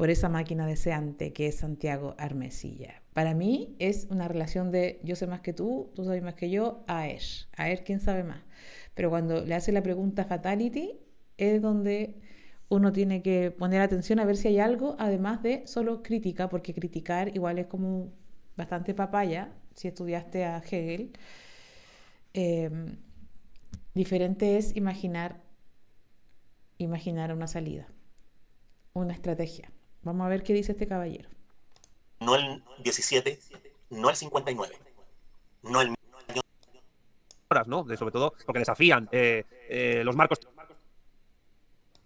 esa máquina deseante que es Santiago Armesilla. Para mí es una relación de yo sé más que tú sabes más que yo, a ver quién sabe más. Pero cuando le hace la pregunta fatality es donde uno tiene que poner atención a ver si hay algo, además de solo crítica, porque criticar igual es como bastante papaya, si estudiaste a Hegel. Diferente es imaginar una salida, una estrategia. Vamos a ver qué dice este caballero. No el 17, no el 59, no el... ¿no? Sobre todo porque desafían los marcos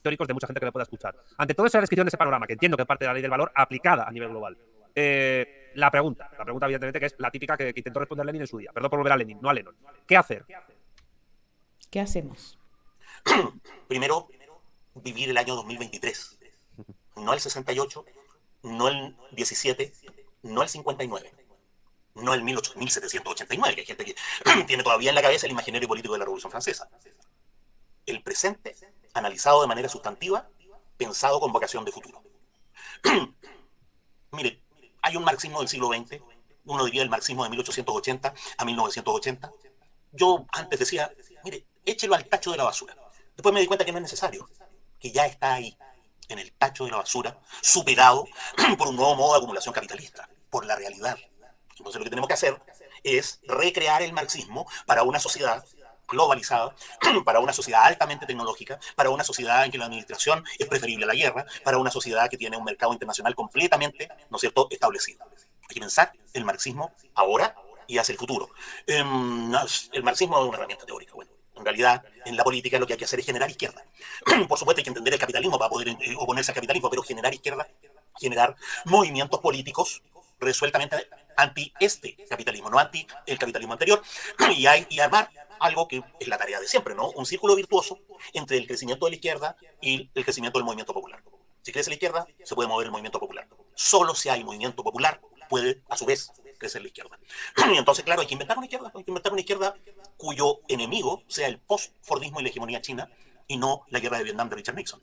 teóricos de mucha gente que le pueda escuchar. Ante toda esa descripción de ese panorama, que entiendo que parte de la ley del valor aplicada a nivel global, la pregunta evidentemente, que es la típica que intentó responder Lenin en su día. Perdón por volver a Lenin, no a Lennon. ¿Qué hacer? ¿Qué hacemos? Primero, vivir el año 2023, no el 68, no el 17, no el 59, no el 1789, que hay gente que tiene todavía en la cabeza el imaginario político de la Revolución Francesa. El presente, analizado de manera sustantiva, pensado con vocación de futuro. Mire, hay un marxismo del siglo XX, uno diría el marxismo de 1880 a 1980. Yo antes decía, mire, échelo al tacho de la basura. Después me di cuenta que no es necesario, que ya está ahí, en el tacho de la basura, superado por un nuevo modo de acumulación capitalista, por la realidad. Entonces lo que tenemos que hacer es recrear el marxismo para una sociedad globalizada, para una sociedad altamente tecnológica, para una sociedad en que la administración es preferible a la guerra, para una sociedad que tiene un mercado internacional completamente, ¿no es cierto?, establecido. Hay que pensar el marxismo ahora y hacia el futuro. El marxismo es una herramienta teórica. Bueno, en realidad, en la política lo que hay que hacer es generar izquierda. Por supuesto, hay que entender el capitalismo para poder oponerse al capitalismo, pero generar izquierda, generar movimientos políticos resueltamente anti este capitalismo, no anti el capitalismo anterior, y armar algo que es la tarea de siempre, ¿no? Un círculo virtuoso entre el crecimiento de la izquierda y el crecimiento del movimiento popular. Si crece la izquierda, se puede mover el movimiento popular. Solo si hay movimiento popular, puede, a su vez, crecer la izquierda. Y entonces, claro, hay que inventar una izquierda cuyo enemigo sea el post-fordismo y la hegemonía china y no la guerra de Vietnam de Richard Nixon.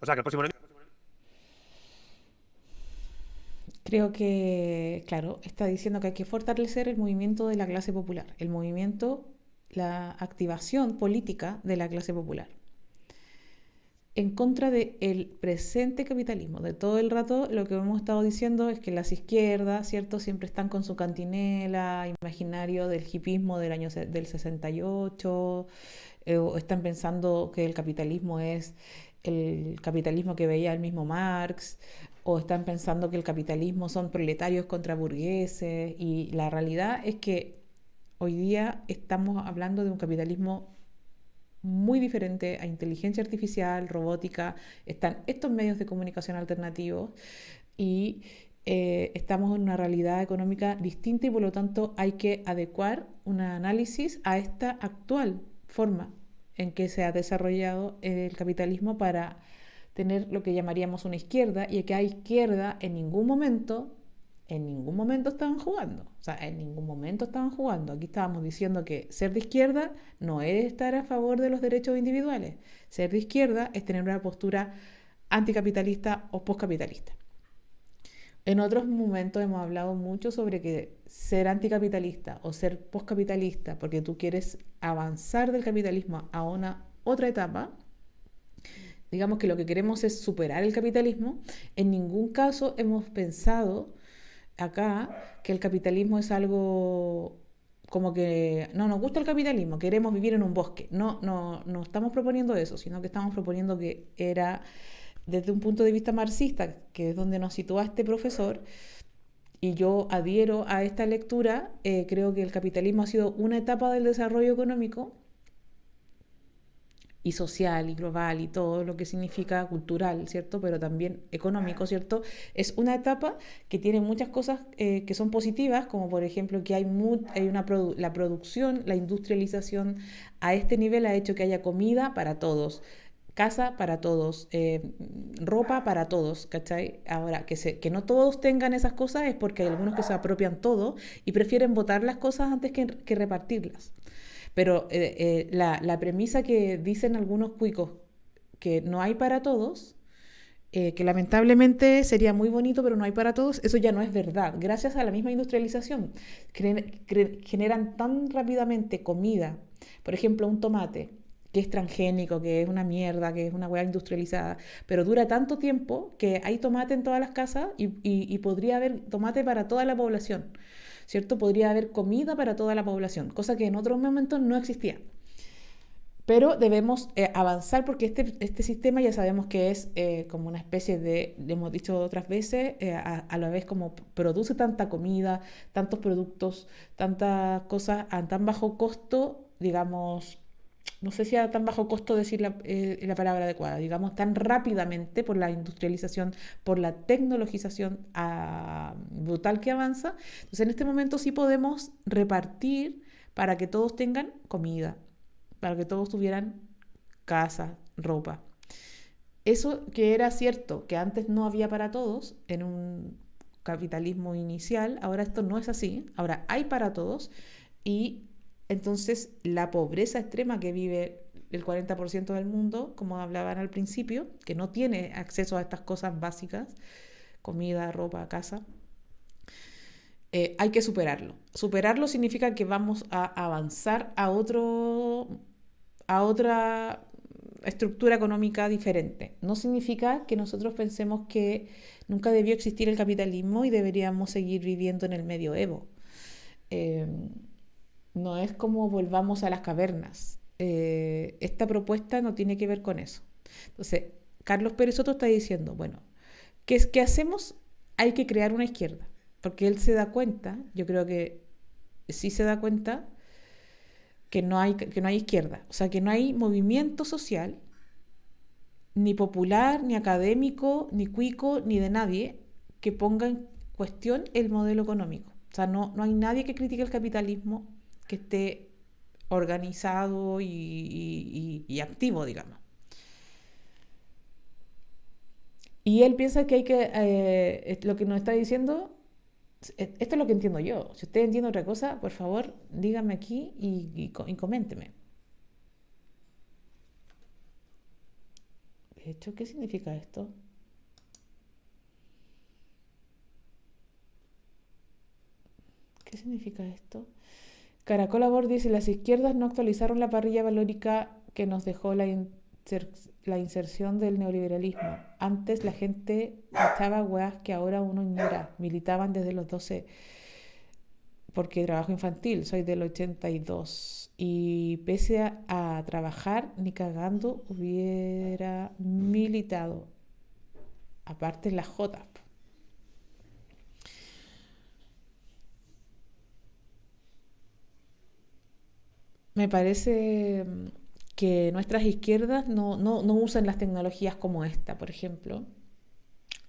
O sea, que el próximo enemigo... Creo que, claro, está diciendo que hay que fortalecer el movimiento de la clase popular, el movimiento, la activación política de la clase popular, en contra del presente capitalismo. De todo el rato lo que hemos estado diciendo es que las izquierdas, ¿cierto?, siempre están con su cantinela, imaginario del hipismo del año del 68, o están pensando que el capitalismo es el capitalismo que veía el mismo Marx, o están pensando que el capitalismo son proletarios contra burgueses, y la realidad es que hoy día estamos hablando de un capitalismo muy diferente a inteligencia artificial, robótica, están estos medios de comunicación alternativos y estamos en una realidad económica distinta y por lo tanto hay que adecuar un análisis a esta actual forma en que se ha desarrollado el capitalismo para tener lo que llamaríamos una izquierda, y que a izquierda en ningún momento estaban jugando. O sea, en ningún momento estaban jugando. Aquí estábamos diciendo que ser de izquierda no es estar a favor de los derechos individuales. Ser de izquierda es tener una postura anticapitalista o postcapitalista. En otros momentos hemos hablado mucho sobre que ser anticapitalista o ser postcapitalista, porque tú quieres avanzar del capitalismo a una otra etapa, digamos que lo que queremos es superar el capitalismo. En ningún caso hemos pensado acá que el capitalismo es algo como que no nos gusta el capitalismo, queremos vivir en un bosque. No estamos proponiendo eso, sino que estamos proponiendo que era desde un punto de vista marxista, que es donde nos sitúa este profesor, y yo adhiero a esta lectura. Creo que el capitalismo ha sido una etapa del desarrollo económico y social y global y todo lo que significa cultural, ¿cierto? Pero también económico, ¿cierto? Es una etapa que tiene muchas cosas que son positivas, como por ejemplo que la producción, la industrialización a este nivel ha hecho que haya comida para todos, casa para todos, ropa para todos, ¿cachai? Ahora, que no todos tengan esas cosas es porque hay algunos que se apropian todo y prefieren botar las cosas antes que repartirlas. Pero la premisa que dicen algunos cuicos, que no hay para todos, que lamentablemente sería muy bonito, pero no hay para todos, eso ya no es verdad. Gracias a la misma industrialización, generan tan rápidamente comida. Por ejemplo, un tomate, que es transgénico, que es una mierda, que es una hueá industrializada, pero dura tanto tiempo que hay tomate en todas las casas y podría haber tomate para toda la población, ¿cierto? Podría haber comida para toda la población, cosa que en otros momentos no existía. Pero debemos avanzar porque este sistema ya sabemos que es como una especie de, le hemos dicho otras veces, a la vez como produce tanta comida, tantos productos, tantas cosas a tan bajo costo, digamos, no sé si a tan bajo costo decir la palabra adecuada, digamos, tan rápidamente por la industrialización, por la tecnologización brutal que avanza. Entonces, en este momento sí podemos repartir para que todos tengan comida, para que todos tuvieran casa, ropa. Eso que era cierto, que antes no había para todos en un capitalismo inicial, ahora esto no es así, ahora hay para todos y entonces la pobreza extrema que vive el 40% del mundo, como hablaban al principio, que no tiene acceso a estas cosas básicas, comida, ropa, casa, hay que superarlo. Superarlo significa que vamos a avanzar a otra estructura económica diferente. No significa que nosotros pensemos que nunca debió existir el capitalismo y deberíamos seguir viviendo en el medioevo. No es como volvamos a las cavernas. Esta propuesta no tiene que ver con eso. Entonces, Carlos Pérez Soto está diciendo, bueno, ¿qué hacemos? Hay que crear una izquierda. Porque él se da cuenta, yo creo que sí se da cuenta, que no hay izquierda. O sea, que no hay movimiento social, ni popular, ni académico, ni cuico, ni de nadie, que ponga en cuestión el modelo económico. O sea, no hay nadie que critique el capitalismo que esté organizado y activo, digamos. Y él piensa que lo que nos está diciendo, esto es lo que entiendo yo. Si usted entiende otra cosa, por favor, díganme aquí y coménteme. De hecho, ¿qué significa esto? ¿Qué significa esto? Caracol Abor dice, las izquierdas no actualizaron la parrilla valórica que nos dejó la inserción del neoliberalismo. Antes la gente echaba weas que ahora uno ignora. Militaban desde los 12, porque trabajo infantil, soy del 82. Y pese a trabajar, ni cagando hubiera militado. Aparte las jotas. Me parece que nuestras izquierdas no usan las tecnologías como esta, por ejemplo.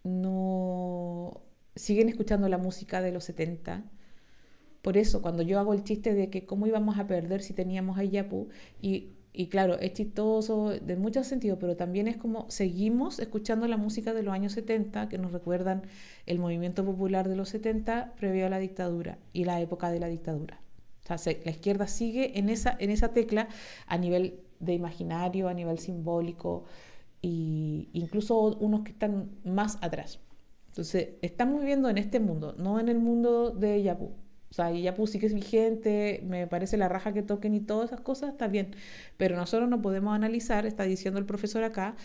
No siguen escuchando la música de los 70. Por eso, cuando yo hago el chiste de que cómo íbamos a perder si teníamos a Iyapu, y claro, es chistoso de muchos sentidos, pero también es como seguimos escuchando la música de los años 70, que nos recuerdan el movimiento popular de los 70 previo a la dictadura y la época de la dictadura. O sea, la izquierda sigue en esa tecla a nivel de imaginario, a nivel simbólico, e incluso unos que están más atrás. Entonces, estamos viviendo en este mundo, no en el mundo de Iyapu. O sea, y ya pues sí que es vigente, me parece la raja que toquen y todas esas cosas, está bien. Pero nosotros no podemos analizar, está diciendo el profesor acá,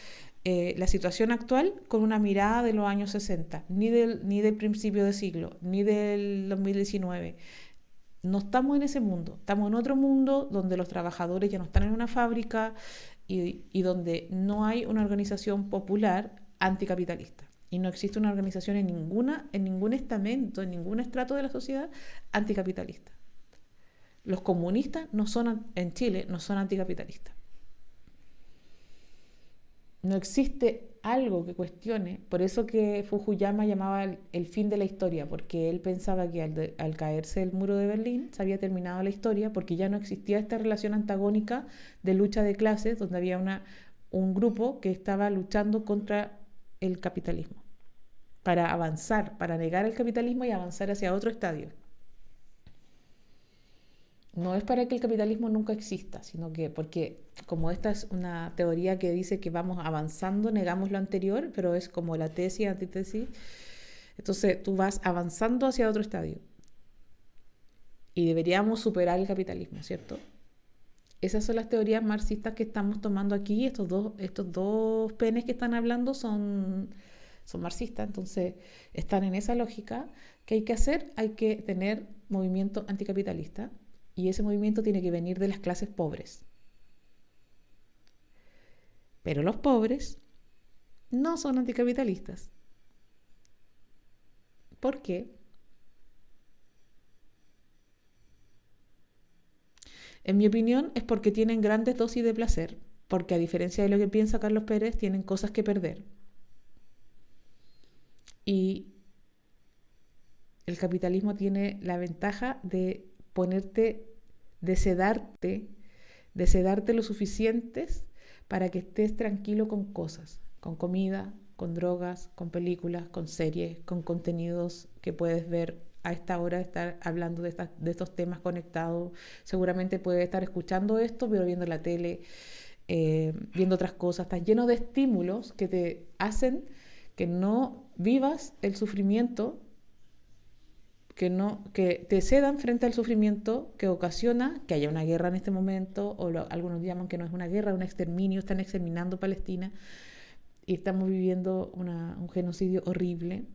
la situación actual con una mirada de los años 60, ni del principio de siglo, ni del 2019. No estamos en ese mundo, estamos en otro mundo donde los trabajadores ya no están en una fábrica y donde no hay una organización popular anticapitalista. Y no existe una organización en ningún estamento, en ningún estrato de la sociedad anticapitalista. Los comunistas no son, en Chile, no son anticapitalistas. No existe algo que cuestione, por eso que Fukuyama llamaba el fin de la historia, porque él pensaba que al caerse el muro de Berlín se había terminado la historia, porque ya no existía esta relación antagónica de lucha de clases, donde había un grupo que estaba luchando contra el capitalismo, para avanzar, para negar el capitalismo y avanzar hacia otro estadio. No es para que el capitalismo nunca exista, sino que porque como esta es una teoría que dice que vamos avanzando, negamos lo anterior, pero es como la tesis, antítesis, entonces tú vas avanzando hacia otro estadio. Y deberíamos superar el capitalismo, ¿cierto? Esas son las teorías marxistas que estamos tomando aquí. Estos dos penes que están hablando son marxistas, entonces están en esa lógica. ¿Qué hay que hacer? Hay que tener movimiento anticapitalista. Y ese movimiento tiene que venir de las clases pobres. Pero los pobres no son anticapitalistas. ¿Por qué? En mi opinión es porque tienen grandes dosis de placer, porque a diferencia de lo que piensa Carlos Pérez, tienen cosas que perder. Y el capitalismo tiene la ventaja de de sedarte lo suficientes para que estés tranquilo con cosas, con comida, con drogas, con películas, con series, con contenidos que puedes ver a esta hora, estar hablando de estos temas conectados. Seguramente puedes estar escuchando esto, pero viendo la tele, viendo otras cosas. Estás lleno de estímulos que te hacen que no vivas el sufrimiento, que te cedan frente al sufrimiento que ocasiona que haya una guerra en este momento, o algunos llaman que no es una guerra, es un exterminio, están exterminando Palestina y estamos viviendo un genocidio horrible.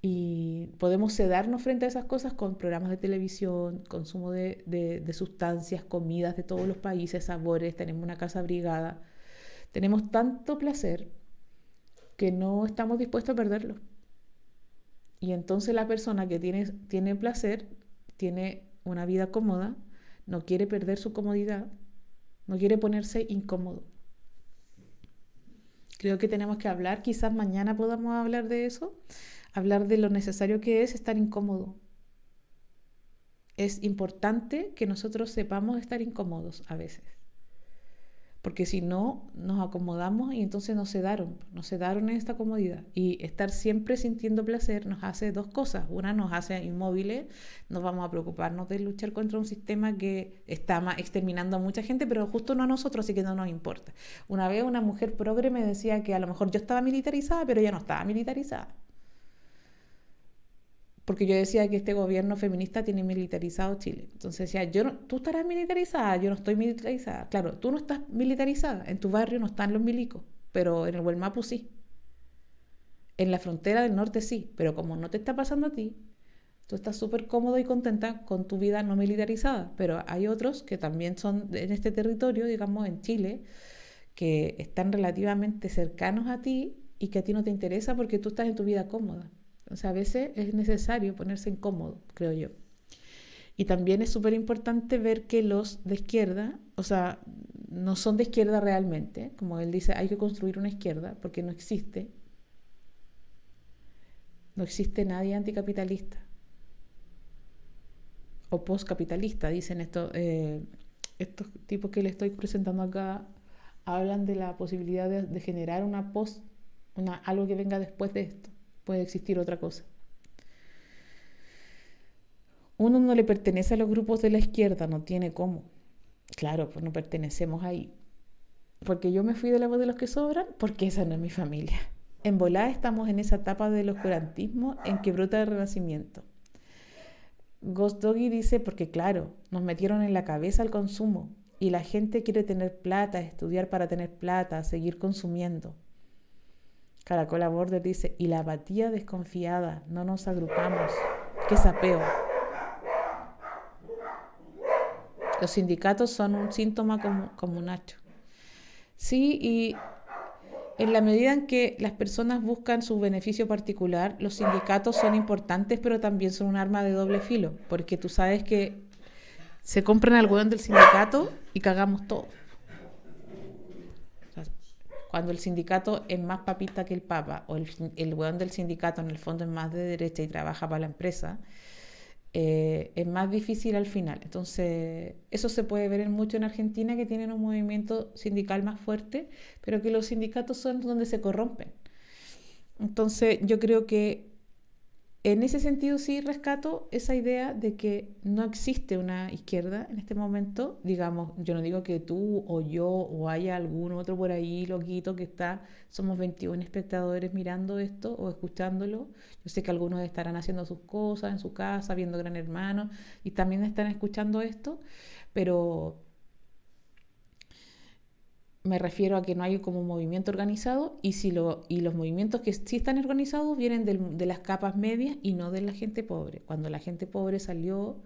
Y podemos sedarnos frente a esas cosas con programas de televisión, consumo de sustancias, comidas de todos los países, sabores, tenemos una casa abrigada. Tenemos tanto placer que no estamos dispuestos a perderlo. Y entonces la persona que tiene placer, tiene una vida cómoda, no quiere perder su comodidad, no quiere ponerse incómodo. Creo que tenemos que hablar, quizás mañana podamos hablar de eso, hablar de lo necesario que es estar incómodo. Es importante que nosotros sepamos estar incómodos a veces. Porque si no, nos acomodamos y entonces nos sedaron en esta comodidad. Y estar siempre sintiendo placer nos hace dos cosas. Una, nos hace inmóviles, nos vamos a preocuparnos de luchar contra un sistema que está exterminando a mucha gente, pero justo no a nosotros, así que no nos importa. Una vez una mujer progre me decía que a lo mejor yo estaba militarizada, pero ella no estaba militarizada. Porque yo decía que este gobierno feminista tiene militarizado Chile. Entonces decía, tú estarás militarizada, yo no estoy militarizada. Claro, tú no estás militarizada, en tu barrio no están los milicos, pero en el Gualmapu sí. En la frontera del norte sí, pero como no te está pasando a ti, tú estás súper cómodo y contenta con tu vida no militarizada. Pero hay otros que también son en este territorio, digamos en Chile, que están relativamente cercanos a ti y que a ti no te interesa porque tú estás en tu vida cómoda. O sea, a veces es necesario ponerse incómodo, creo yo. Y también es súper importante ver que los de izquierda, o sea, no son de izquierda realmente. Como él dice, hay que construir una izquierda porque no existe. No existe nadie anticapitalista. O postcapitalista, dicen estos tipos que le estoy presentando acá, hablan de la posibilidad de generar algo que venga después de esto. Puede existir otra cosa. Uno no le pertenece a los grupos de la izquierda, no tiene cómo. Claro, pues no pertenecemos ahí. Porque yo me fui de la voz de los que sobran, porque esa no es mi familia. En volada estamos en esa etapa del oscurantismo en que brota el renacimiento. Ghost Doggy dice, porque claro, nos metieron en la cabeza el consumo y la gente quiere tener plata, estudiar para tener plata, seguir consumiendo. Caracola Border dice, y la apatía desconfiada, no nos agrupamos. ¡Qué sapeo! Los sindicatos son un síntoma como Nacho. Sí, y en la medida en que las personas buscan su beneficio particular, los sindicatos son importantes, pero también son un arma de doble filo, porque tú sabes que se compran al hueón del sindicato y cagamos todo. O sea, cuando el sindicato es más papista que el papa, o el hueón del sindicato en el fondo es más de derecha y trabaja para la empresa, es más difícil al final. Entonces, eso se puede ver mucho en Argentina, que tienen un movimiento sindical más fuerte, pero que los sindicatos son donde se corrompen. Entonces, yo creo que en ese sentido sí rescato esa idea de que no existe una izquierda en este momento. Digamos, yo no digo que tú o yo o haya algún otro por ahí loquito que está, somos 21 espectadores mirando esto o escuchándolo. Yo sé que algunos estarán haciendo sus cosas en su casa, viendo Gran Hermano y también están escuchando esto, pero me refiero a que no hay como un movimiento organizado y los movimientos que sí están organizados vienen de las capas medias y no de la gente pobre. Cuando la gente pobre salió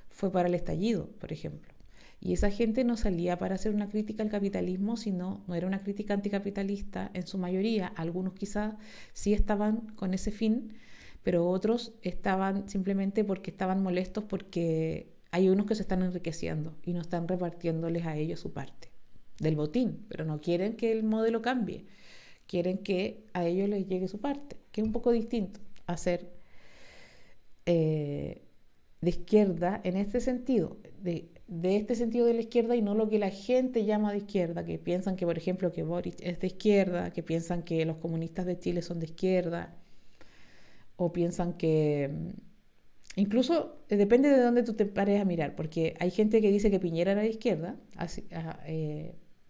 fue para el estallido, por ejemplo. Y esa gente no salía para hacer una crítica al capitalismo, sino no era una crítica anticapitalista en su mayoría. Algunos quizás sí estaban con ese fin, pero otros estaban simplemente porque estaban molestos porque hay unos que se están enriqueciendo y no están repartiéndoles a ellos su parte del botín, pero no quieren que el modelo cambie, quieren que a ellos les llegue su parte, que es un poco distinto a ser de izquierda en este sentido, de este sentido de la izquierda y no lo que la gente llama de izquierda, que piensan que, por ejemplo, que Boric es de izquierda, que piensan que los comunistas de Chile son de izquierda, o piensan que incluso depende de dónde tú te pares a mirar, porque hay gente que dice que Piñera era de izquierda,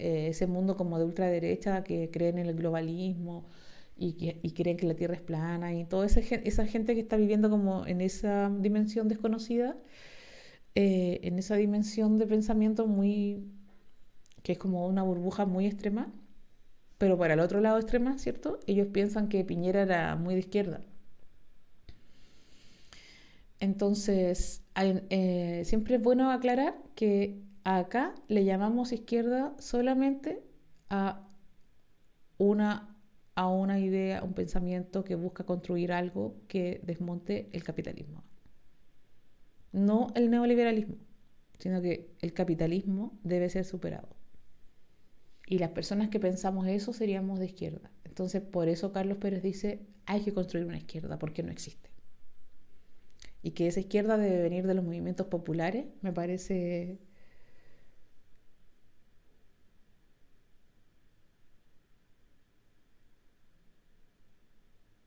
ese mundo como de ultraderecha que creen en el globalismo y creen que la Tierra es plana y toda esa gente que está viviendo como en esa dimensión desconocida, en esa dimensión de pensamiento muy, que es como una burbuja muy extrema, pero para el otro lado extrema, ¿cierto? Ellos piensan que Piñera era muy de izquierda. Entonces, siempre es bueno aclarar que acá le llamamos izquierda solamente a una idea, un pensamiento que busca construir algo que desmonte el capitalismo. No el neoliberalismo, sino que el capitalismo debe ser superado. Y las personas que pensamos eso seríamos de izquierda. Entonces, por eso Carlos Pérez dice, hay que construir una izquierda, porque no existe. Y que esa izquierda debe venir de los movimientos populares, me parece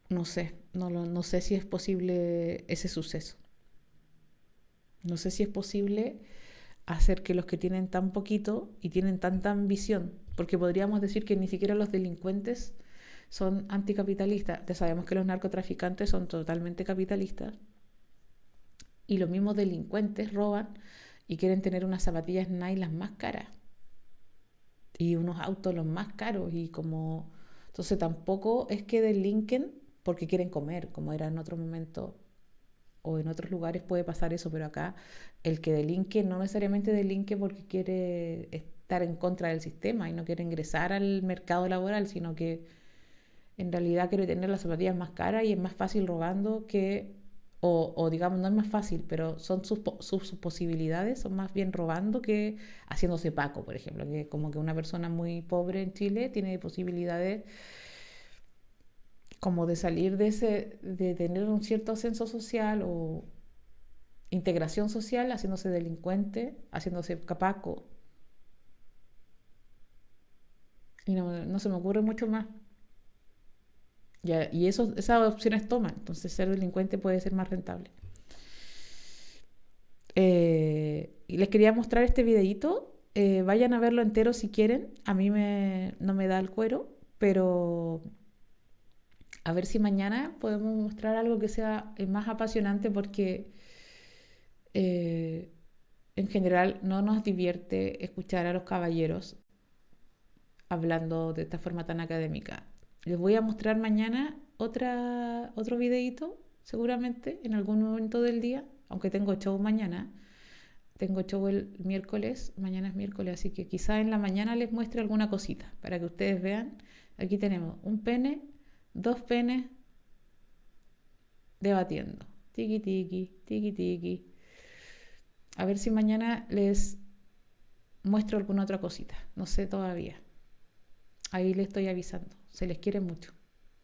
no sé, no sé si es posible ese suceso. No sé si es posible hacer que los que tienen tan poquito y tienen tanta ambición, porque podríamos decir que ni siquiera los delincuentes son anticapitalistas. Ya sabemos que los narcotraficantes son totalmente capitalistas y los mismos delincuentes roban y quieren tener unas zapatillas Nike las más caras y unos autos los más caros y como... Entonces tampoco es que delinquen porque quieren comer, como era en otro momento o en otros lugares puede pasar eso, pero acá el que delinque no necesariamente delinque porque quiere estar en contra del sistema y no quiere ingresar al mercado laboral, sino que en realidad quiere tener las zapatillas más caras y es más fácil robando que, o digamos, no es más fácil, pero son sus posibilidades, son más bien robando que haciéndose Paco, por ejemplo, que como que una persona muy pobre en Chile tiene posibilidades como de salir de tener un cierto ascenso social o integración social, haciéndose delincuente, haciéndose capaco. Y no se me ocurre mucho más. Y esas opciones toman. Entonces ser delincuente puede ser más rentable. Y les quería mostrar este videíto. Vayan a verlo entero si quieren. A mí no me da el cuero, pero... A ver si mañana podemos mostrar algo que sea más apasionante porque en general no nos divierte escuchar a los caballeros hablando de esta forma tan académica. Les voy a mostrar mañana otro videíto, seguramente en algún momento del día, aunque tengo show mañana. Tengo show el miércoles, mañana es miércoles, así que quizá en la mañana les muestre alguna cosita para que ustedes vean. Aquí tenemos un pene, dos penes debatiendo. Tiki tiki, tiki tiki. A ver si mañana les muestro alguna otra cosita. No sé todavía. Ahí les estoy avisando. Se les quiere mucho.